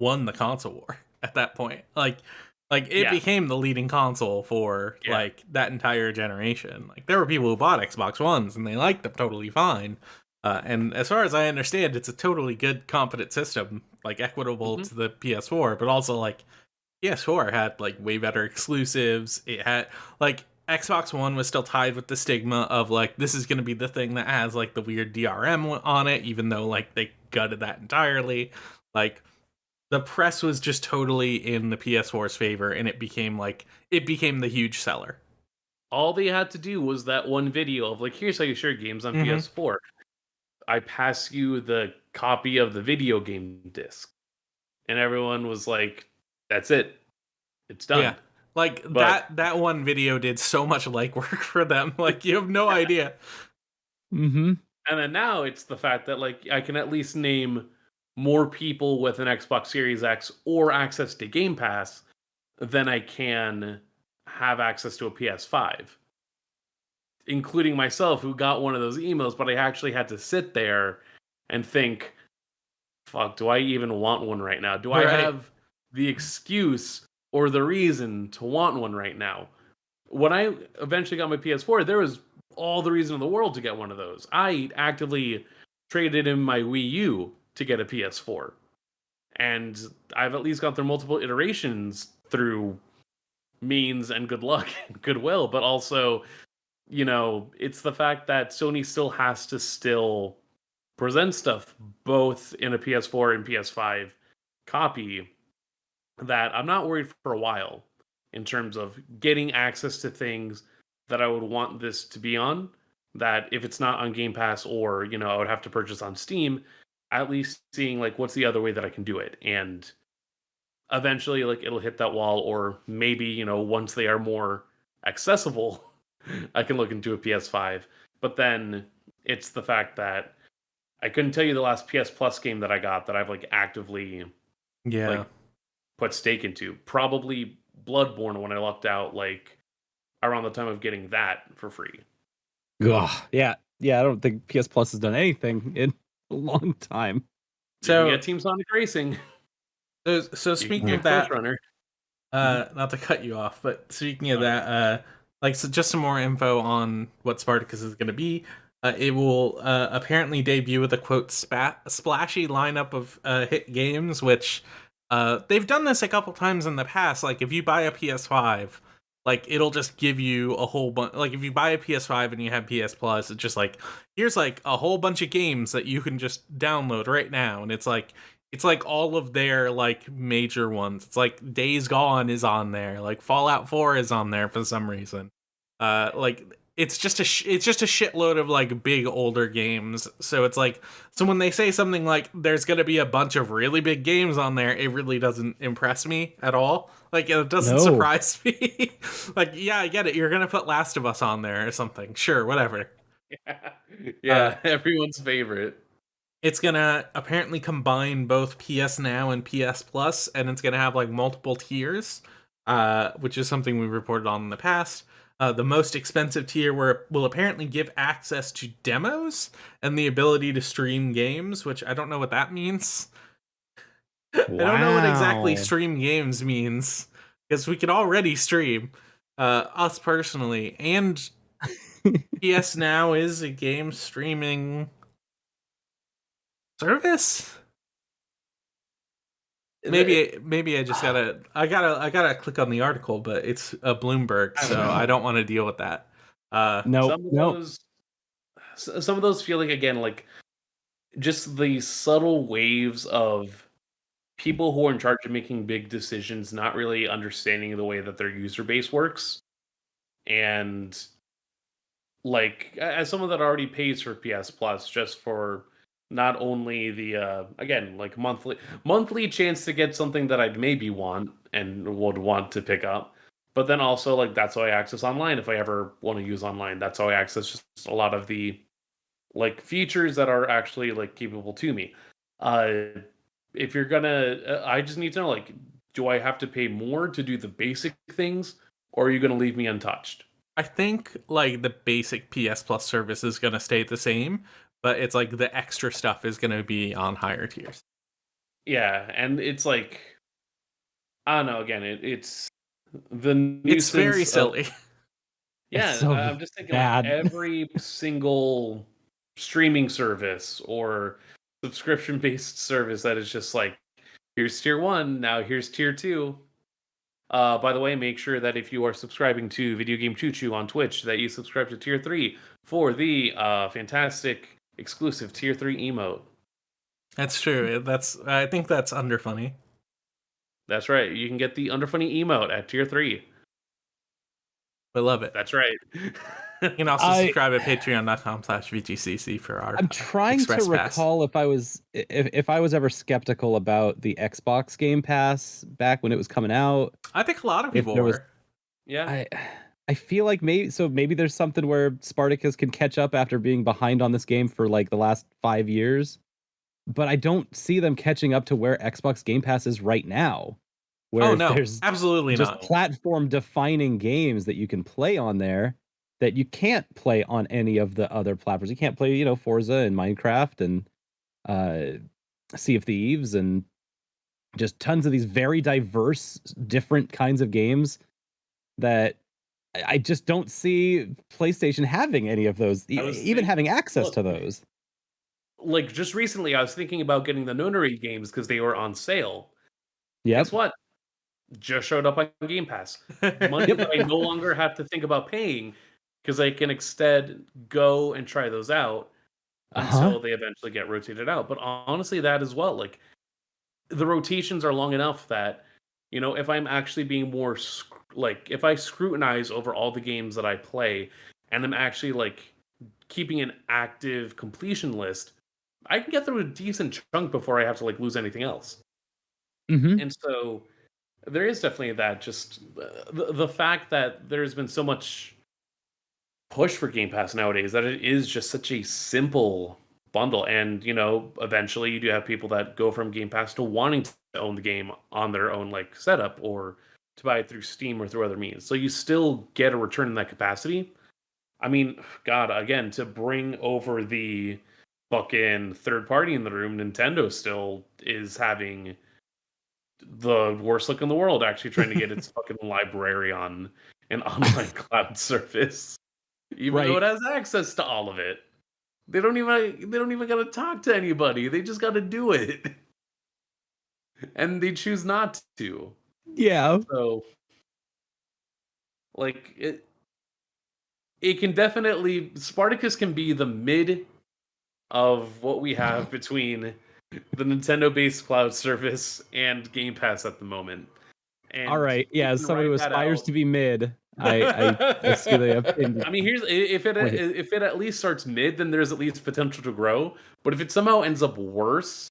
won the console war at that point. Like it became the leading console for like that entire generation. Like there were people who bought Xbox Ones and they liked them totally fine. And as far as I understand, it's a totally good, competent system, like equitable to the PS4, but also like PS4 had like way better exclusives. It had like Xbox One was still tied with the stigma of like this is going to be the thing that has like the weird DRM on it, even though like they gutted that entirely. Like the press was just totally in the PS4's favor, and it became the huge seller. All they had to do was that one video of like, here's how you share games on PS4. I pass you the copy of the video game disc. And everyone was like, that's it. It's done. Like But that one video did so much legwork for them. Like you have no idea. Mm-hmm. and then now it's the fact that like I can at least name more people with an Xbox Series X or access to Game Pass than I can have access to a PS5. Including myself, who got one of those emails, but I actually had to sit there and think, fuck, do I even want one right now? Do I Right. have the excuse or the reason to want one right now? When I eventually got my PS4, there was all the reason in the world to get one of those. I actively traded in my Wii U to get a PS4. And I've at least gone through multiple iterations through means and good luck and goodwill, but also, it's the fact that Sony still has to still present stuff both in a PS4 and PS5 copy that I'm not worried for a while in terms of getting access to things that I would want this to be on. That if it's not on Game Pass or, I would have to purchase on Steam, at least seeing like what's the other way that I can do it. And eventually like it'll hit that wall, or maybe, once they are more accessible, I can look into a PS5. But then it's the fact that I couldn't tell you the last PS Plus game that I got that I've like actively Yeah. like put stake into. Probably Bloodborne when I lucked out like around the time of getting that for free. Ugh, yeah. I don't think PS Plus has done anything in a long time. You can So get Team Sonic Racing. so You can speaking get of that, Crush Runner. not to cut you off, but speaking of Okay. that, like so just some more info on what Spartacus is going to be. It will apparently debut with a quote splashy lineup of hit games, which they've done this a couple times in the past. Like if you buy a PS5, like it'll just give you a whole bunch. Like if you buy a PS5 and you have PS Plus, it's just like here's like a whole bunch of games that you can just download right now, and it's like all of their like major ones. It's like Days Gone is on there, like Fallout 4 is on there for some reason. Like it's just it's just a shitload of like big older games. So it's like so when they say something like there's gonna be a bunch of really big games on there, it really doesn't impress me at all. Like it doesn't No. surprise me. Like yeah, I get it. You're gonna put Last of Us on there or something. Sure, whatever. Yeah, everyone's favorite. It's gonna apparently combine both PS Now and PS Plus, and it's gonna have like multiple tiers, which is something we reported on in the past. The most expensive tier will apparently give access to demos and the ability to stream games, which I don't know what that means. I don't know what exactly Wow. stream games means, because we can already stream, us personally, and PS Now is a game streaming service. Maybe I just gotta click on the article, but it's a Bloomberg, I don't so know. I don't want to deal with that. Nope. Some of those feel like, again, like just the subtle waves of people who are in charge of making big decisions not really understanding the way that their user base works. And like as someone that already pays for PS Plus just for not only the again like monthly chance to get something that I'd maybe want and would want to pick up, but then also like that's how I access online if I ever want to use online. That's how I access just a lot of the like features that are actually like capable to me. If you're gonna I just need to know, like, do I have to pay more to do the basic things, or are you gonna leave me untouched? I think like the basic PS Plus service is gonna stay the same, but it's like the extra stuff is gonna be on higher tiers. Yeah, and it's like I don't know. Again, it's the It's very nuisance of silly. yeah. It's so I'm just thinking like bad. every single streaming service or subscription based service that is just like here's tier one, now here's tier two. By the way, make sure that if you are subscribing to Video Game Choo Choo on Twitch, that you subscribe to tier 3 for the fantastic exclusive tier 3 emote. That's true. I think that's under funny. That's right. You can get the Underfunny emote at tier 3. I love it. That's right. You can also subscribe at patreon.com/VGCC for our I'm trying Express to Pass. recall if I was ever skeptical about the Xbox Game Pass back when it was coming out. I think a lot of If people there was were. Yeah. I feel like maybe there's something where Spartacus can catch up after being behind on this game for like the last 5 years, but I don't see them catching up to where Xbox Game Pass is right now, Oh where no, there's absolutely just not. platform defining games that you can play on there that you can't play on any of the other platforms. You can't play, Forza and Minecraft and uh Sea of Thieves and just tons of these very diverse different kinds of games that I just don't see PlayStation having any of those, I was even having access look, to those. like just recently, I was thinking about getting the Nonary games because they were on sale. Guess Yep. what? Just showed up on Game Pass. Money that I no longer have to think about paying because I can instead go and try those out Uh-huh. until they eventually get rotated out. But honestly, that as well, like the rotations are long enough that if I'm actually being more like if I scrutinize over all the games that I play and I'm actually like keeping an active completion list, I can get through a decent chunk before I have to like lose anything else. Mhm. And so there is definitely that just the fact that there's been so much push for Game Pass nowadays that it is just such a simple bundle. And, eventually you do have people that go from Game Pass to wanting to own the game on their own like setup or to buy it through Steam or through other means. So you still get a return in that capacity. I mean, God, again, to bring over the fucking third party in the room, Nintendo still is having the worst look in the world actually trying to get its fucking library on an online cloud service, even though it Right. has access to all of it. They don't even gotta talk to anybody. They just gotta do it. And they choose not to. Yeah. So like it can definitely Spartacus can be the mid of what we have between the Nintendo based cloud service and Game Pass at the moment. All And right. you Yeah, as can someone who ride that aspires out. to be mid, I see the opinion I mean, here's point. if it at least starts mid, then there's at least potential to grow. But if it somehow ends up worse,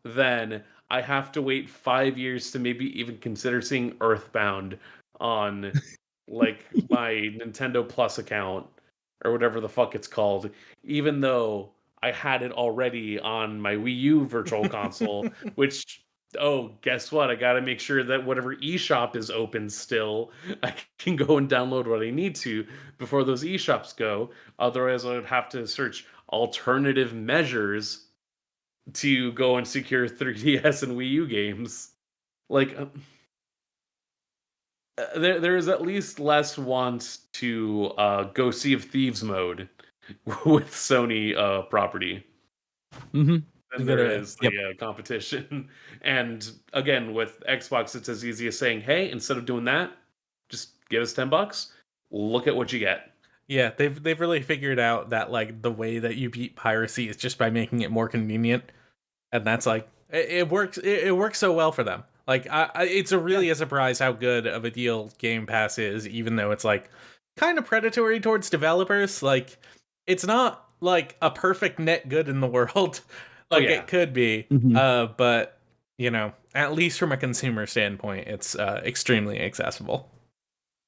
then I have to wait 5 years to maybe even consider seeing Earthbound on like my Nintendo Plus account or whatever the fuck it's called, even though I had it already on my Wii U Virtual Console, which guess what? I got to make sure that whatever eShop is open still, I can go and download what I need to before those eShops go. Otherwise, I would have to search alternative measures to go and secure 3DS and Wii U games. Like, there is at least less want to go Sea of Thieves mode with Sony property Mhm. than You there gotta, is yep. the competition. And again, with Xbox, it's as easy as saying, "Hey, instead of doing that, just give us $10. Look at what you get." Yeah, they've really figured out that like the way that you beat piracy is just by making it more convenient, and that's like it works. It works so well for them. Like it's Yeah, really a surprise how good of a deal Game Pass is, even though it's like kind of predatory towards developers. Like it's not like a perfect net good in the world, oh like yeah. it could be. Mhm. But at least from a consumer standpoint, it's extremely accessible.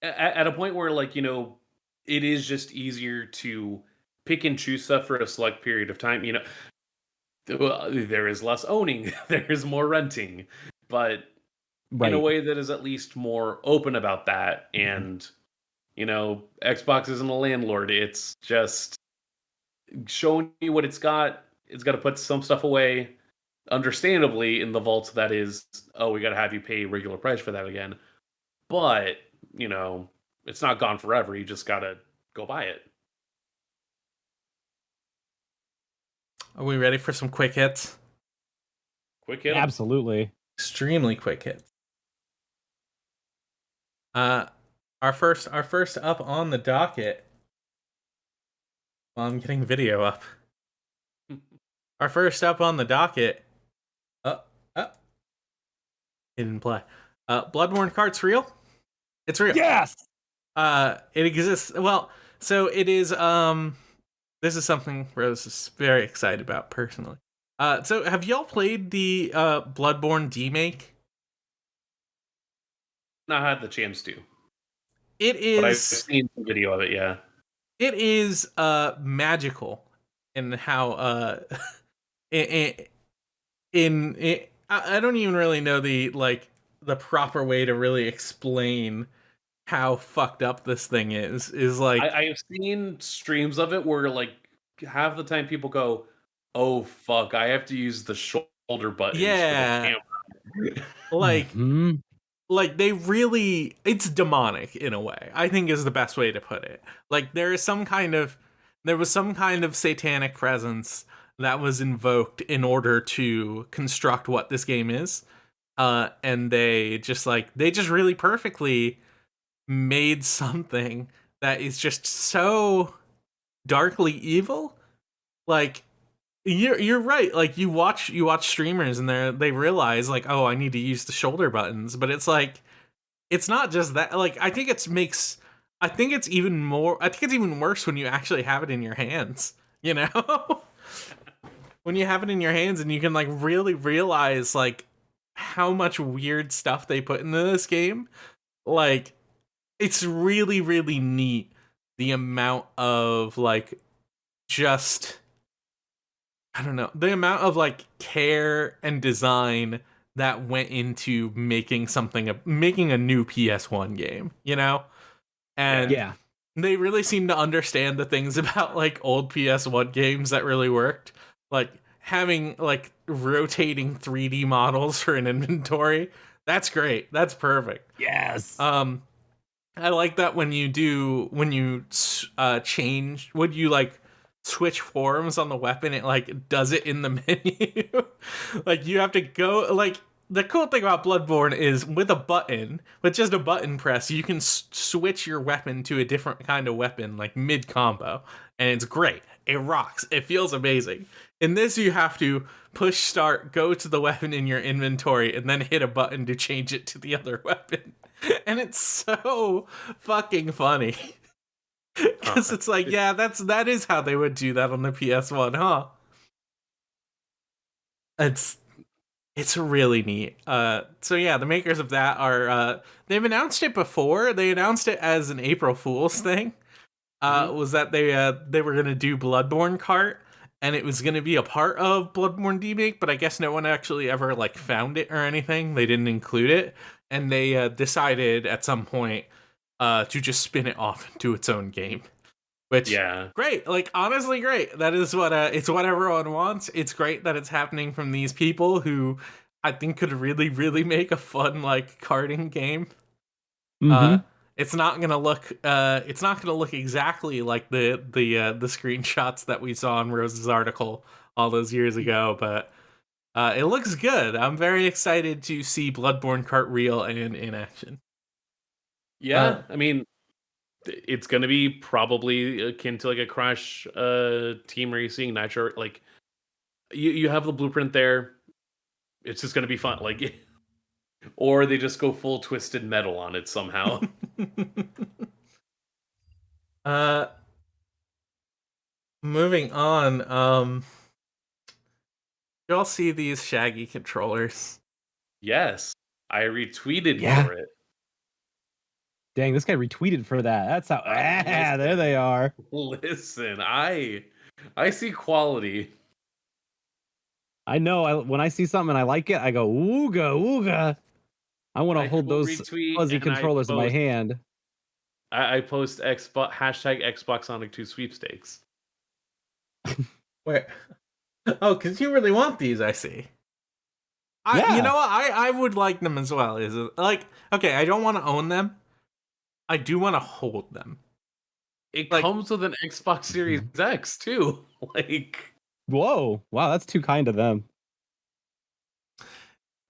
At a point where like it is just easier to pick and choose stuff for a select period of time. Well, there is less owning, there is more renting, but in a Right. way that is at least more open about that. And Xbox isn't a landlord. It's just showing you what it's got. It's got to put some stuff away, understandably, in the vault that is, oh, we got to have you pay regular price for that again. But you know, it's not gone forever. You just got to go buy it. Are we ready for some quick hits? Quick hit 'em. Absolutely. Extremely quick hits. Uh, our first up on the docket. Well, I'm getting video up. Our first up on the docket. Uh, uh, it didn't play. Bloodborne Kart's real. It's real. Yes. It exists. Well, so it is. This is something Rose is very excited about personally. So have y'all played the Bloodborne demake? Not had the chance to. It But I've is seen some video of it, yeah. it is magical in how in, I don't even really know the proper way to really explain how fucked up this thing is like I've seen streams of it where, like, half the time people go, "Oh, fuck, I have to use the shoulder buttons for the yeah camera." like Hmm. like they really it's demonic in a way, I think, is the best way to put it. Like there was some kind of satanic presence that was invoked in order to construct what this game is, and they just really perfectly made something that is just so darkly evil. Like you're right. Like you watch streamers and they realize like, oh, I need to use the shoulder buttons, but it's like it's not just that. Like I think it's even worse when you actually have it in your hands, you know? When you have it in your hands and you can like really realize like how much weird stuff they put into this game. Like it's really really neat the amount of like just I don't know, the amount of like care and design that went into making a new PS1 game, you know? And Yeah. they really seem to understand the things about like old PS1 games that really worked. Like having like rotating 3D models for an inventory. That's great. That's perfect. Yes. I like that when you change, when you like switch forms on the weapon, it like does it in the menu. Like you have to go like the cool thing about Bloodborne is with just a button press, you can switch your weapon to a different kind of weapon like mid combo, and it's great. It rocks. It feels amazing. In this, you have to push start, go to the weapon in your inventory, and then hit a button to change it to the other weapon. And it's so fucking funny. Because it's like, yeah, that is how they would do that on the PS1, huh? It's really neat. So yeah, the makers of that are they've announced it before. They announced it as an April Fool's thing. Was that they were gonna do Bloodborne Kart, and it was gonna be a part of Bloodborne Remake, but I guess no one actually ever like found it or anything. They didn't include it, and they decided at some point to just spin it off into its own game. Which Yeah. great, like honestly great. That is what it's what everyone wants. It's great that it's happening from these people who I think could really really make a fun like karting game. Mm-hmm. It's not gonna look exactly like the screenshots that we saw in Rose's article all those years ago, but it looks good. I'm very excited to see Bloodborne Kart real and in action. Yeah, I mean, it's going to be probably akin to like a Crash team racing nitro. Like you have the blueprint there. It's just going to be fun. Like, or they just go full twisted metal on it somehow. uh, moving on. Y'all see these shaggy controllers? Yes, I retweeted Yeah. for it. Dang, this guy retweeted for that. That's how. There they are. Listen, I see quality. I know. When I see something and I like it, I go ooga ooga. I want to hold will those retweet fuzzy and controllers in my hand. I post Xbox Sonic 2 sweepstakes. Wait. Oh, because you really want these, I see. Yeah. You know what? I would like them as well. Is it like okay? I don't want to own them. I do want to hold them. It Like- comes with an Xbox Series X too. Like, Whoa. Wow, that's too kind of them.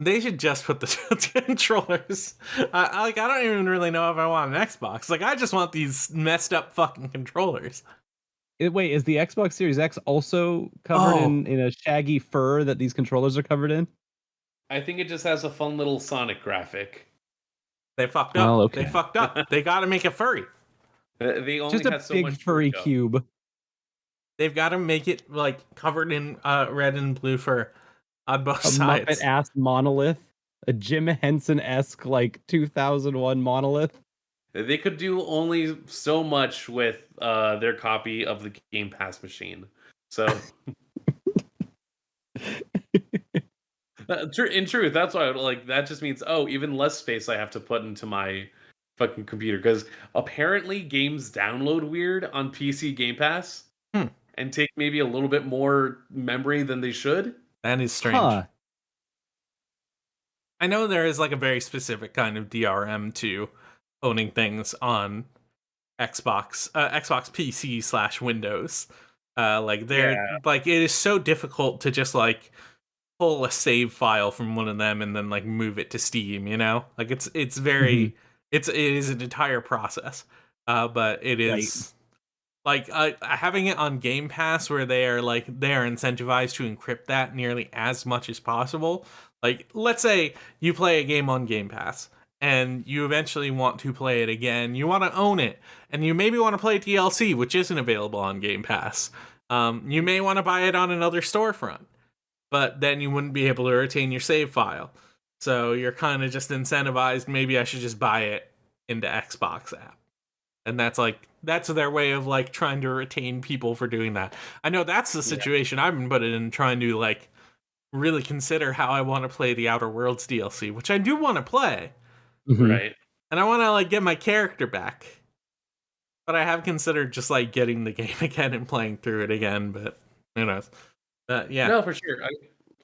They should just put the controllers. I don't even really know if I want an Xbox. Like I just want these messed up fucking controllers. Wait, is the Xbox Series X also covered Oh. in a shaggy fur that these controllers are covered in? I think it just has a fun little Sonic graphic. They fucked up. Well, okay. They fucked up. They got to make it furry. They only Just a have so big much furry to go. cube. They've got to make it like covered in red and blue fur on both A sides. Muppet ass monolith. A Jim Henson esque like 2001 monolith. They could do only so much with their copy of the Game Pass machine. So, in truth, that's why like that just means even less space I have to put into my fucking computer because apparently games download weird on PC Game Pass Hmm. and take maybe a little bit more memory than they should. That is strange. Huh. I know there is like a very specific kind of DRM to owning things on Xbox PC / Windows. Like they're Yeah, like it is so difficult to just like pull a save file from one of them and then like move it to Steam. You know, like it's Mhm. very it is an entire process. But it Right. is like having it on Game Pass where they are incentivized to encrypt that nearly as much as possible. Like let's say you play a game on Game Pass and you eventually want to play it again, you want to own it, and you maybe want to play DLC which isn't available on Game Pass. You may want to buy it on another storefront, but then you wouldn't be able to retain your save file. So you're kind of just incentivized, maybe I should just buy it into Xbox app. And that's their way of like trying to retain people for doing that. I know that's the yeah, situation I've been put in, trying to like really consider how I want to play the Outer Worlds DLC, which I do want to play, Mhm. right. and I want to like get my character back. But I have considered just like getting the game again and playing through it again, but who knows. Yeah. No, for sure.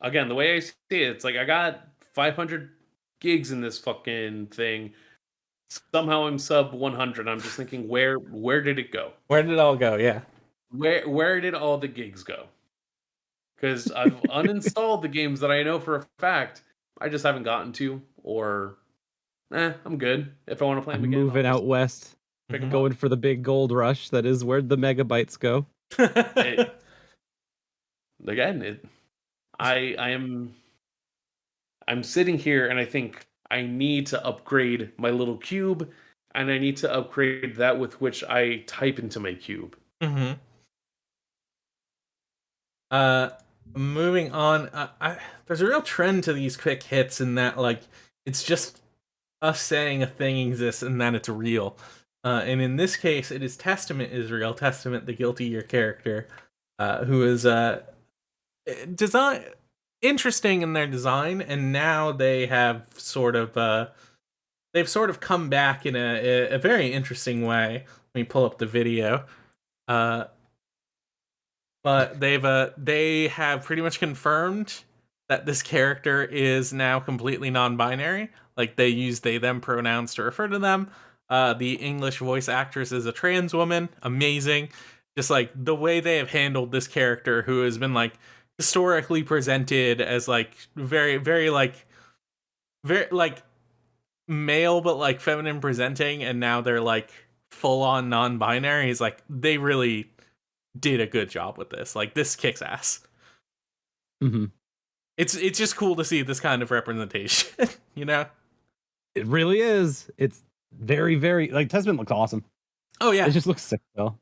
Again, the way I see it, it's like I got 500 gigs in this fucking thing. Somehow I'm sub 100. I'm just thinking, where did it go? Where did it all go? Yeah. Where did all the gigs go? Because I've uninstalled the games that I know for a fact I just haven't gotten to, or I'm good. If I want to play them I'm again, I'll moving just out west, pick them going up. for the big gold rush. That is where the megabytes go. It, again, I'm sitting here and I think I need to upgrade my little cube, and I need to upgrade that with which I type into my cube. hmm Uh, moving on. There's a real trend to these quick hits in that like it's just us saying a thing exists and that it's real. And in this case, it is Testament is real. Testament, the Guilty Gear character, who is design interesting in their design, and now they've sort of come back in a very interesting way. Let me pull up the video. Uh, but they have pretty much confirmed that this character is now completely non-binary. Like they use they them pronouns to refer to them. The English voice actress is a trans woman. Amazing. Just like the way they have handled this character who has been like historically presented as like very like male but like feminine presenting, and now they're like full on non-binary. Is like they really did a good job with this. Like this kicks ass. Hmm. It's just cool to see this kind of representation, you know? It really is. It's very, very like Testament looks awesome. Oh It yeah. just looks sick though.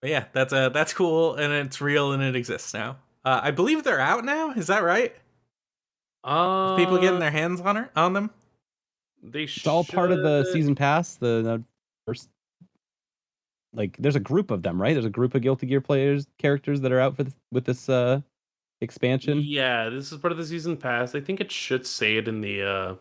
But yeah, that's cool and it's real and it exists now. I believe they're out now. Is that right? People getting Uh, their hands on them? they It's all part of the should. season pass. The first, like, there's a group of them, right? There's a group of Guilty Gear characters that are out for with this expansion. Yeah, this is part of the season pass. I think it should say it in the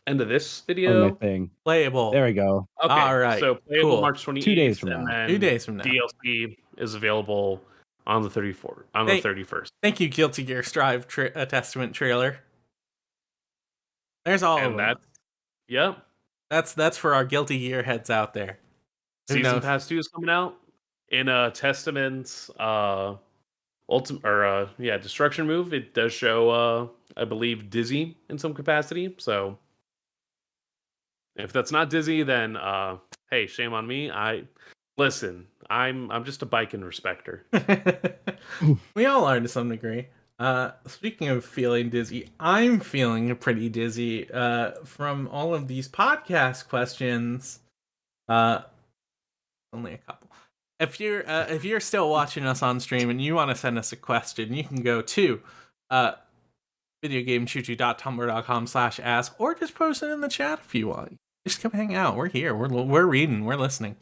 end of this On my video. thing. Playable. There we go. All Okay, right. so playable Cool. March 2 days 28th, from and now. then From now. DLC is available on the 34th, on the Thank, 31st. thank you, Guilty Gear Strive Testament trailer. There's all of And them. yep, That's for our Guilty Gear heads out there. Who Season knows? Pass 2 is coming out in a Testament ultimate or destruction move. It does show I believe Dizzy in some capacity. So if that's not Dizzy, then hey, shame on me. I'm just a biking respecter. We all are to some degree. Speaking of feeling dizzy, I'm feeling pretty dizzy from all of these podcast questions. Only a couple. If you're still watching us on stream and you want to send us a question, you can go to videogamechoo.tumblr.com/ask, or just post it in the chat if you want. Just come hang out. We're here. We're reading. We're listening.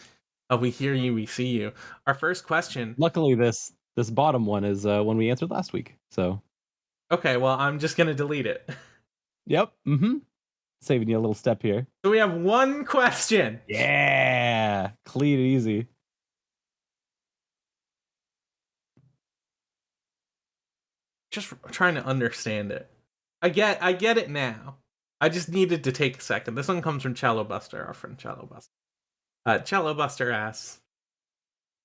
We hear you. We see you. Our first question. Luckily, this bottom one is one we answered last week. So. Okay, well, I'm just gonna delete it. Yep. Mm-hmm. Saving you a little step here. So we have one question. Yeah. Clean and easy. Just trying to understand it. I get it now. I just needed to take a second. This one comes from Cello Buster, our friend Cello Buster. Cello Buster asks,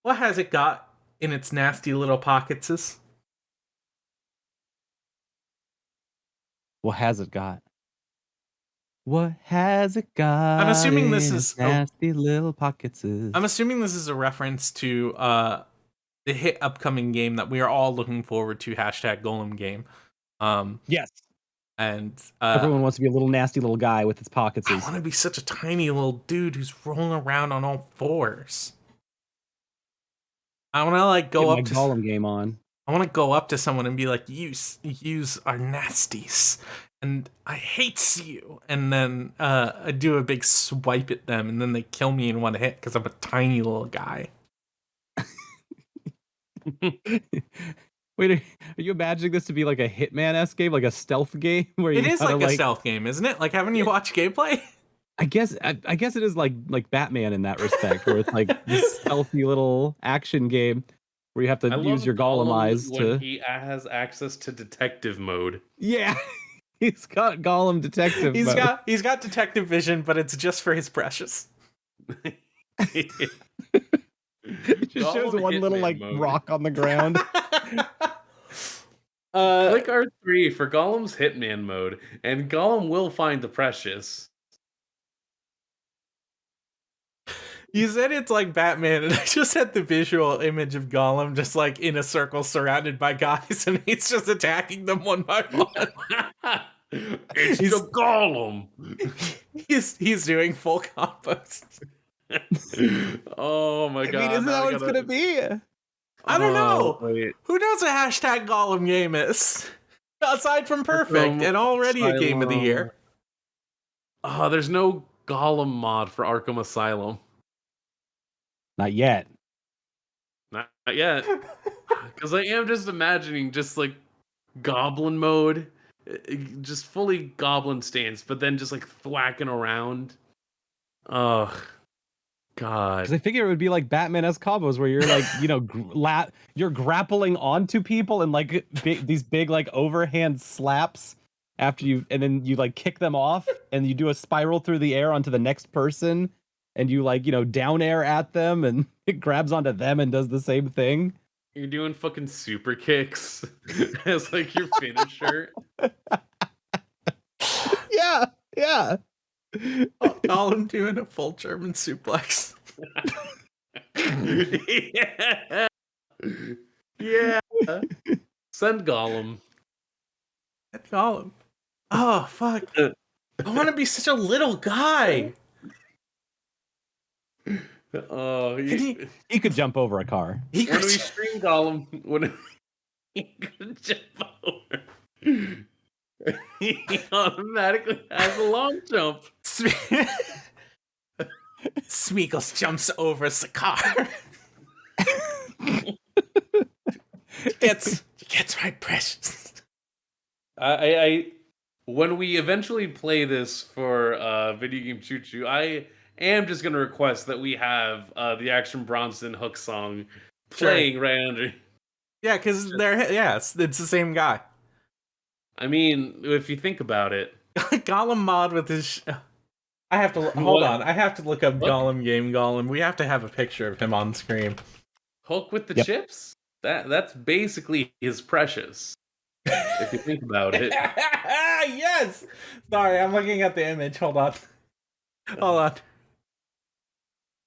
"What has it got in its nasty little pockets?" What has it got? What has it got? I'm assuming this is nasty little pockets. I'm assuming this is a reference to the hit upcoming game that we are all looking forward to. #Golem game. Yes. And everyone wants to be a little nasty little guy with his pockets. I want to be such a tiny little dude who's rolling around on all fours. I want to like go up to Golem game on. I want to go up to someone and be like, "Use are nasties, and I hates you." And then I do a big swipe at them, and then they kill me in one hit because I'm a tiny little guy. Wait, are you imagining this to be like a Hitman-esque game, like a stealth game? Where it is like a stealth game, isn't it? Like, haven't you watched gameplay? I guess it is like Batman in that respect, where it's like this stealthy little action game where you have to use your golem eyes to. He has access to detective mode. Yeah, he's got golem detective. He's got detective vision, but it's just for his precious. It just shows one little like mode. Rock on the ground. Click R3 for Golem's Hitman mode, and Golem will find the precious. You said it's like Batman, and I just had the visual image of Golem just like in a circle surrounded by guys, and he's just attacking them one by one. It's the Golem. He's doing full combos. Oh my god! I mean, isn't that what it's gonna be? I don't know. Wait. Who knows what #Golem game is? Aside from Perfect, and already a game of the year. Oh, there's no Golem mod for Arkham Asylum. Not yet. Not yet. Because I am just imagining just like Goblin mode, just fully Goblin stance, but then just like thwacking around. Oh. God. Because I figure it would be like Batman-esque combos where you're like, you're grappling onto people and like these big like overhand slaps after and then you like kick them off and you do a spiral through the air onto the next person and you like, down air at them and it grabs onto them and does the same thing. You're doing fucking super kicks as like your finisher. Yeah. Golem doing a full German suplex. Yeah. Send Golem. Oh fuck! I want to be such a little guy. Oh, he could jump over a car. When we stream Golem, he could jump over. He automatically has a long jump. Smeagol jumps over the car. Gets my precious. I when we eventually play this for Video Game Choo Choo, I am just gonna request that we have the Action Bronson hook song playing right under. Yeah, because it's the same guy. I mean, if you think about it, Golem mod with his. I have to hold on. I have to look up Golem game Golem. We have to have a picture of him on screen. Hook with the chips. That's basically his precious. If you think about it. Yes. Sorry, I'm looking at the image. Hold on.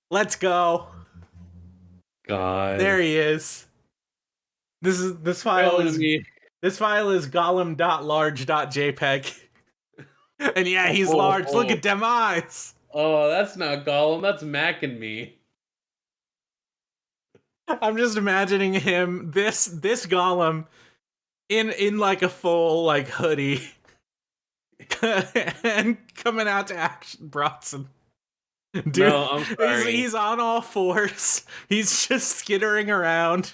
Let's go. God. There he is. This file is golem.large.jpg. And yeah, he's large. Look at them eyes. Oh, that's not Golem. That's Mac and me. I'm just imagining him, this Golem, in like a full like hoodie and coming out to action, Bronson. Dude, No, I'm sorry. he's on all fours. He's just skittering around.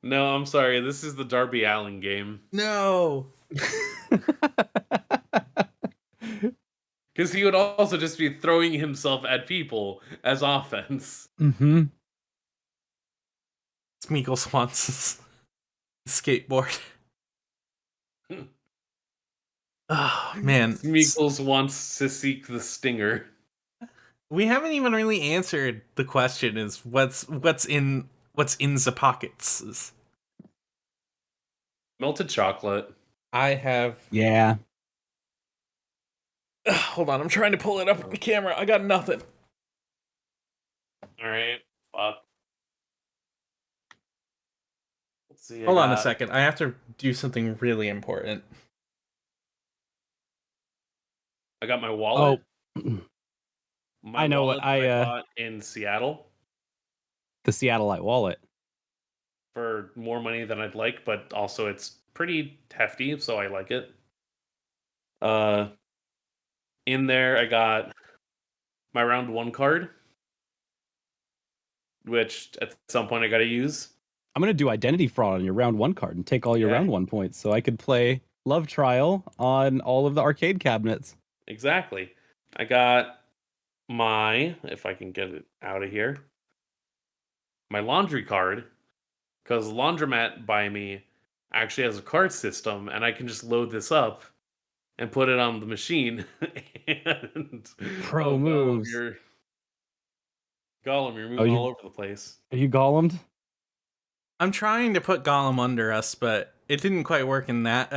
No, I'm sorry. This is the Darby Allin game. No. Because he would also just be throwing himself at people as offense. Mm-hmm. Smeagol Swanson's skateboard. Oh man, Smeagol wants to seek the stinger. we haven't even really answered the question: is what's in the pockets? Melted chocolate. I have. Yeah. Hold on, I'm trying to pull it up on the camera. I got nothing. All right. Fuck. Let's see. Hold on a second. I have to do something really important. I got my wallet. Oh, My I know what wallet that I bought in Seattle the Seattleite wallet. for more money than I'd like, but also it's pretty hefty, so I like it. In there I got my round 1 card, which at some point I got to use. I'm gonna do identity fraud on your round 1 card and take all your Yeah. round 1 points, so I could play Love Trial on all of the arcade cabinets. Exactly. I got my, if I can get it out of here, my laundry card, because laundromat by me actually has a card system, and I can just load this up and put it on the machine. And Pro moves. Gollum, you're moving you- all over the place. Are you golemed? I'm trying to put Gollum under us, but it didn't quite work in that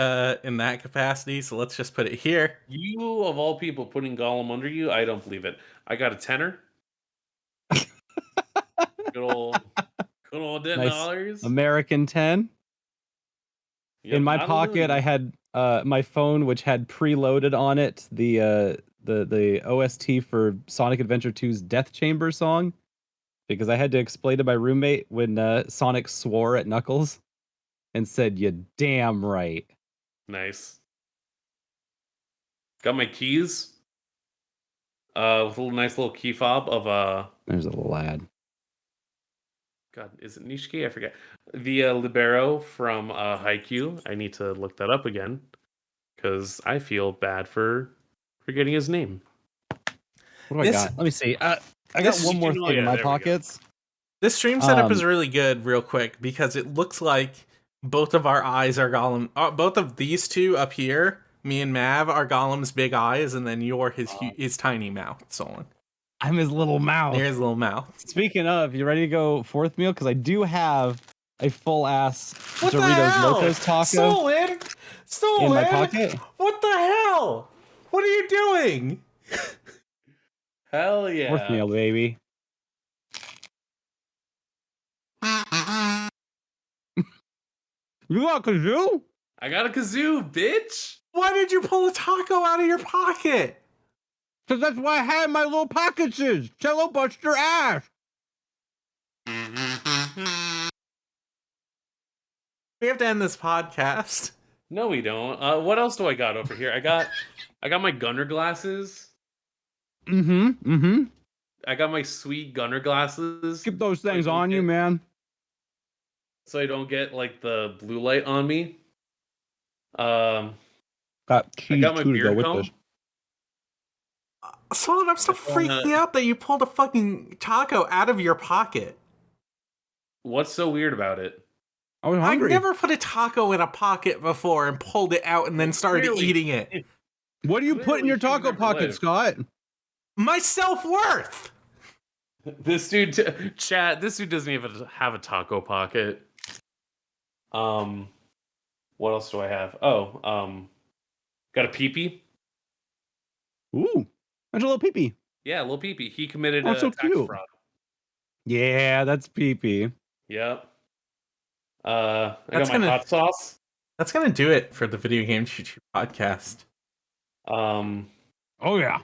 capacity. So let's just put it here. You of all people putting Gollum under you, I don't believe it. I got a tenner. good old $10. American 10. Yep, In my not a pocket, loony. I had my phone, which had preloaded on it the OST for Sonic Adventure 2's Death Chamber song, because I had to explain to my roommate when Sonic swore at Knuckles and said, "You damn right." Nice. Got my keys. With a nice little key fob of There's a lad. God, is it Nishiki? I forget. The Libero from Haikyuu. I need to look that up again because I feel bad for forgetting his name. What do I got? Let me see. I got this- one more oh, thing yeah, in my there we go. pockets. This stream setup is Um, really good, real quick, because it looks like both of our eyes are Gollum. Both of these two up here, me and Mav, are Gollum's big eyes, and then you're his tiny mouth. Solon. I'm his little mouth. There's his little mouth. Speaking of, you ready to go fourth meal? Because I do have a full ass What the Doritos hell? Locos taco Solon! in my pocket. What the hell? What are you doing? Hell yeah! Fourth meal, baby. You got kazoo? I got a kazoo, bitch. Why did you pull a taco out of your pocket? Because that's why I had my little pockets. Cello Buster ass. We have to end this podcast. No, we don't. What else do I got over here? I got my gunner glasses. Mm-hmm. I got my sweet gunner glasses. Keep those things Like, on you, man. So I don't get like the blue light on me. Got I cheese got my too to go beard with comb. this. Solon, I'm still freaking out that you pulled a fucking taco out of your pocket. What's so weird about it? I was I've hungry. never put a taco in a pocket before and pulled it out and then started Clearly. eating it. What do you put in Clearly your you've taco never pocket, lived. Scott? My self-worth! This dude, chat. This dude doesn't even have a taco pocket. What else do I have? Oh, got a peepee. Ooh, that's a little peepee. Yeah, little peepee. He committed Oh, so tax cute. fraud. Yeah, that's peepee. Yep. I That's got my gonna- hot sauce. That's gonna do it for the Video Game Choo-Choo podcast. Oh yeah.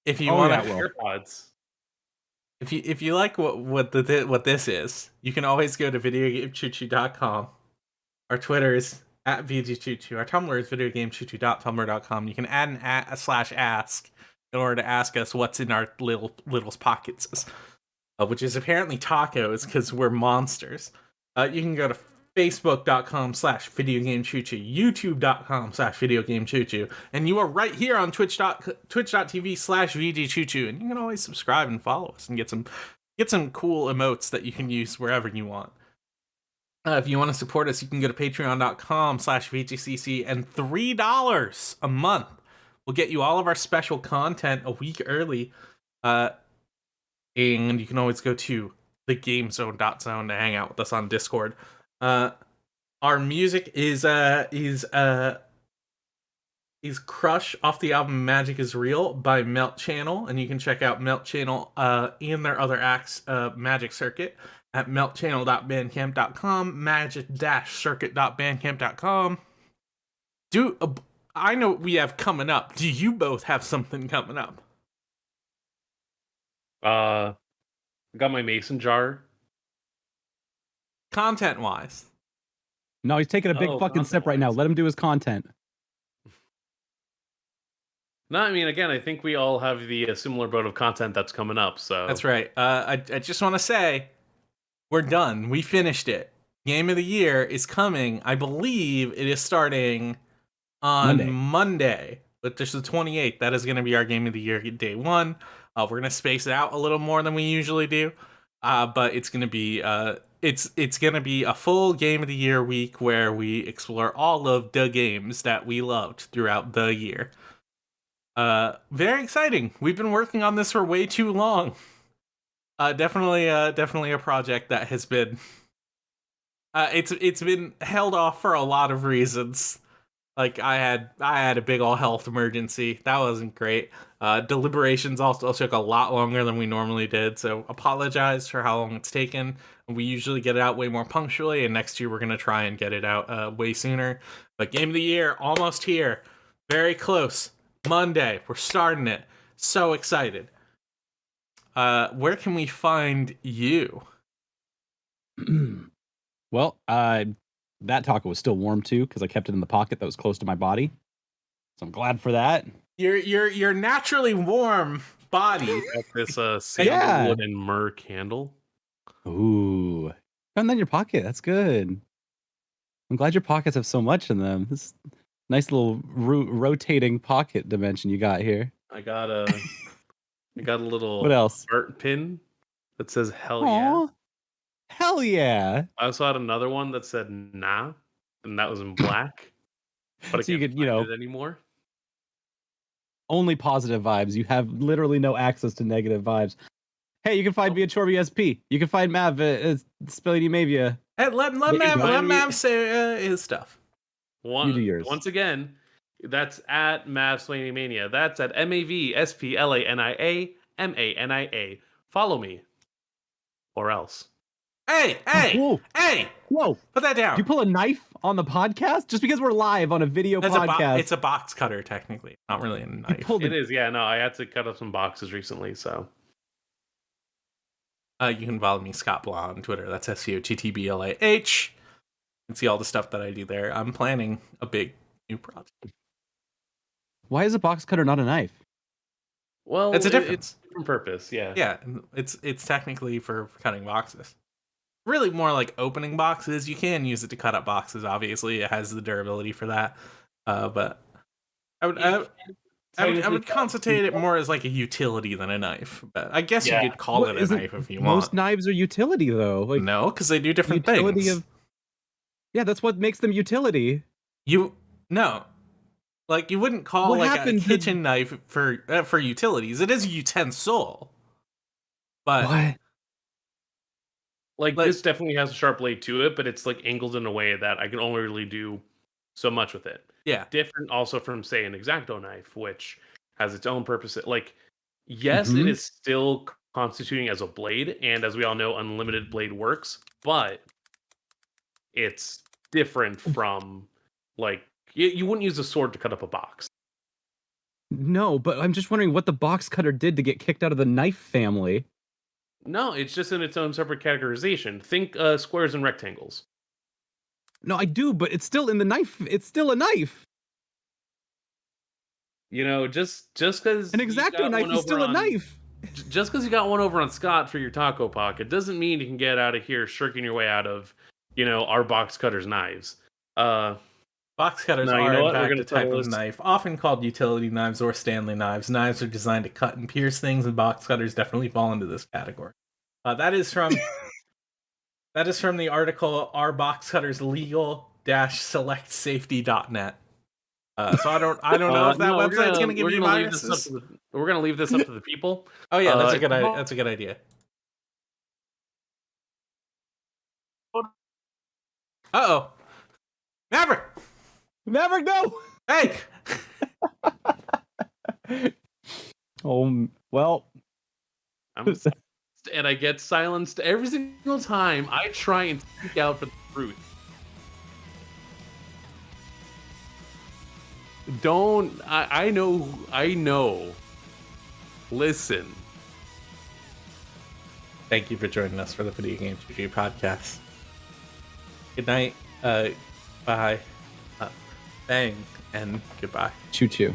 If you Oh, want yeah, to, well. AirPods. if you like what this is, you can always go to videogamechoo-choo.com. Our Twitter is at VGChoo. Our Tumblr is videogamechoo.tumblr.com. You can add an /ask in order to ask us what's in our little's pockets, which is apparently tacos because we're monsters. You can go to facebook.com/videogamechoo, youtube.com/videogamechoo, and you are right here on twitch.tv/VGChoo, and you can always subscribe and follow us and get some cool emotes that you can use wherever you want. If you want to support us, you can go to patreon.com/VGCC, and $3 a month will get you all of our special content a week early. And you can always go to thegamezone.zone to hang out with us on Discord. Our music is Crush off the album Magic is Real by Melt Channel, and you can check out Melt Channel and their other acts, Magic Circuit, at meltchannel.bandcamp.com, magic-circuit.bandcamp.com. I know what we have coming up. Do you both have something coming up? I got my mason jar. Content-wise. No, he's taking a big fucking sip right now. Let him do his content. No, I mean, again, I think we all have the similar boat of content that's coming up. So that's right. I just want to say, we're done. We finished it. Game of the Year is coming. I believe it is starting on Monday, which is the 28th. That is going to be our Game of the Year day one. We're going to space it out a little more than we usually do, but it's going to be it's going to be a full Game of the Year week where we explore all of the games that we loved throughout the year. Very exciting. We've been working on this for way too long. Definitely a project that has been it's been held off for a lot of reasons. Like I had a big old health emergency. That wasn't great. Deliberations also took a lot longer than we normally did, so apologize for how long it's taken. We usually get it out way more punctually, and next year we're gonna try and get it out way sooner. But Game of the Year almost here. Very close. Monday, we're starting it. So excited. Where can we find you? Well, that taco was still warm too because I kept it in the pocket that was close to my body. So I'm glad for that. Your naturally warm body. This sandalwood and myrrh candle. Ooh, found that in your pocket. That's good. I'm glad your pockets have so much in them. This nice little rotating pocket dimension you got here. I got a little what else? art pin that says "Hell Aww. yeah." Hell yeah! I also had another one that said "Nah," and that was in black. But so I you can't could, find it anymore. Only positive vibes. You have literally no access to negative vibes. Hey, you can find me at Chorby SP. You can find Mav at Spelly Mavia. Hey, let Mav say his stuff. You do yours. Once again, that's at Mavsplaining. That's at MAVSPLANIA. Follow me. Or else. Hey! Whoa! Put that down. Did you pull a knife on the podcast? Just because we're live on a video podcast. It's a box cutter, technically. Not really a knife. It is, yeah. No, I had to cut up some boxes recently, so. You can follow me, Scott Blah, on Twitter. That's SCOTTBLAH. You can see all the stuff that I do there. I'm planning a big new project. Why is a box cutter not a knife? Well, it's a difference. It's a different purpose, yeah. Yeah, it's technically for cutting boxes. Really more like opening boxes. You can use it to cut up boxes, obviously. It has the durability for that. But I would concentrate it more as like a utility than a knife. But I guess you could call it a knife if you want. Most knives are utility, though. Like, no, because they do different things. Yeah, that's what makes them utility. No. Like, you wouldn't call like a kitchen knife for utilities. It is a utensil. But what? Like this definitely has a sharp blade to it, but it's like angled in a way that I can only really do so much with it. Yeah. Different also from, say, an X-Acto knife, which has its own purpose. Like, yes, it is still constituting as a blade, and as we all know, unlimited blade works, but it's different from, like, you wouldn't use a sword to cut up a box. No, but I'm just wondering what the box cutter did to get kicked out of the knife family. No, it's just in its own separate categorization. Think squares and rectangles. No, I do, but it's still in the knife. It's still a knife. You know, just because An X-Acto knife is still a knife. Just because you got one over on Scott for your taco pocket doesn't mean you can get out of here shirking your way out of, our box cutters knives. Box cutters No, you are, know in what? We're fact, gonna a type settle of this. knife, often called utility knives or Stanley knives. Knives are designed to cut and pierce things, and box cutters definitely fall into this category. That is from the article "Are Box Cutters Legal? -selectsafety.net." So I don't know if that No, website's going to give you viruses. We're gonna leave this up to the people. Oh yeah, that's a good idea. Uh-oh. Maverick! Maverick, no! Hey! Oh, well. And I get silenced every single time I try and speak out for the truth. I know. Listen. Thank you for joining us for the Video Game Choo podcast. Good night, bye, bang, and goodbye. Choo-choo.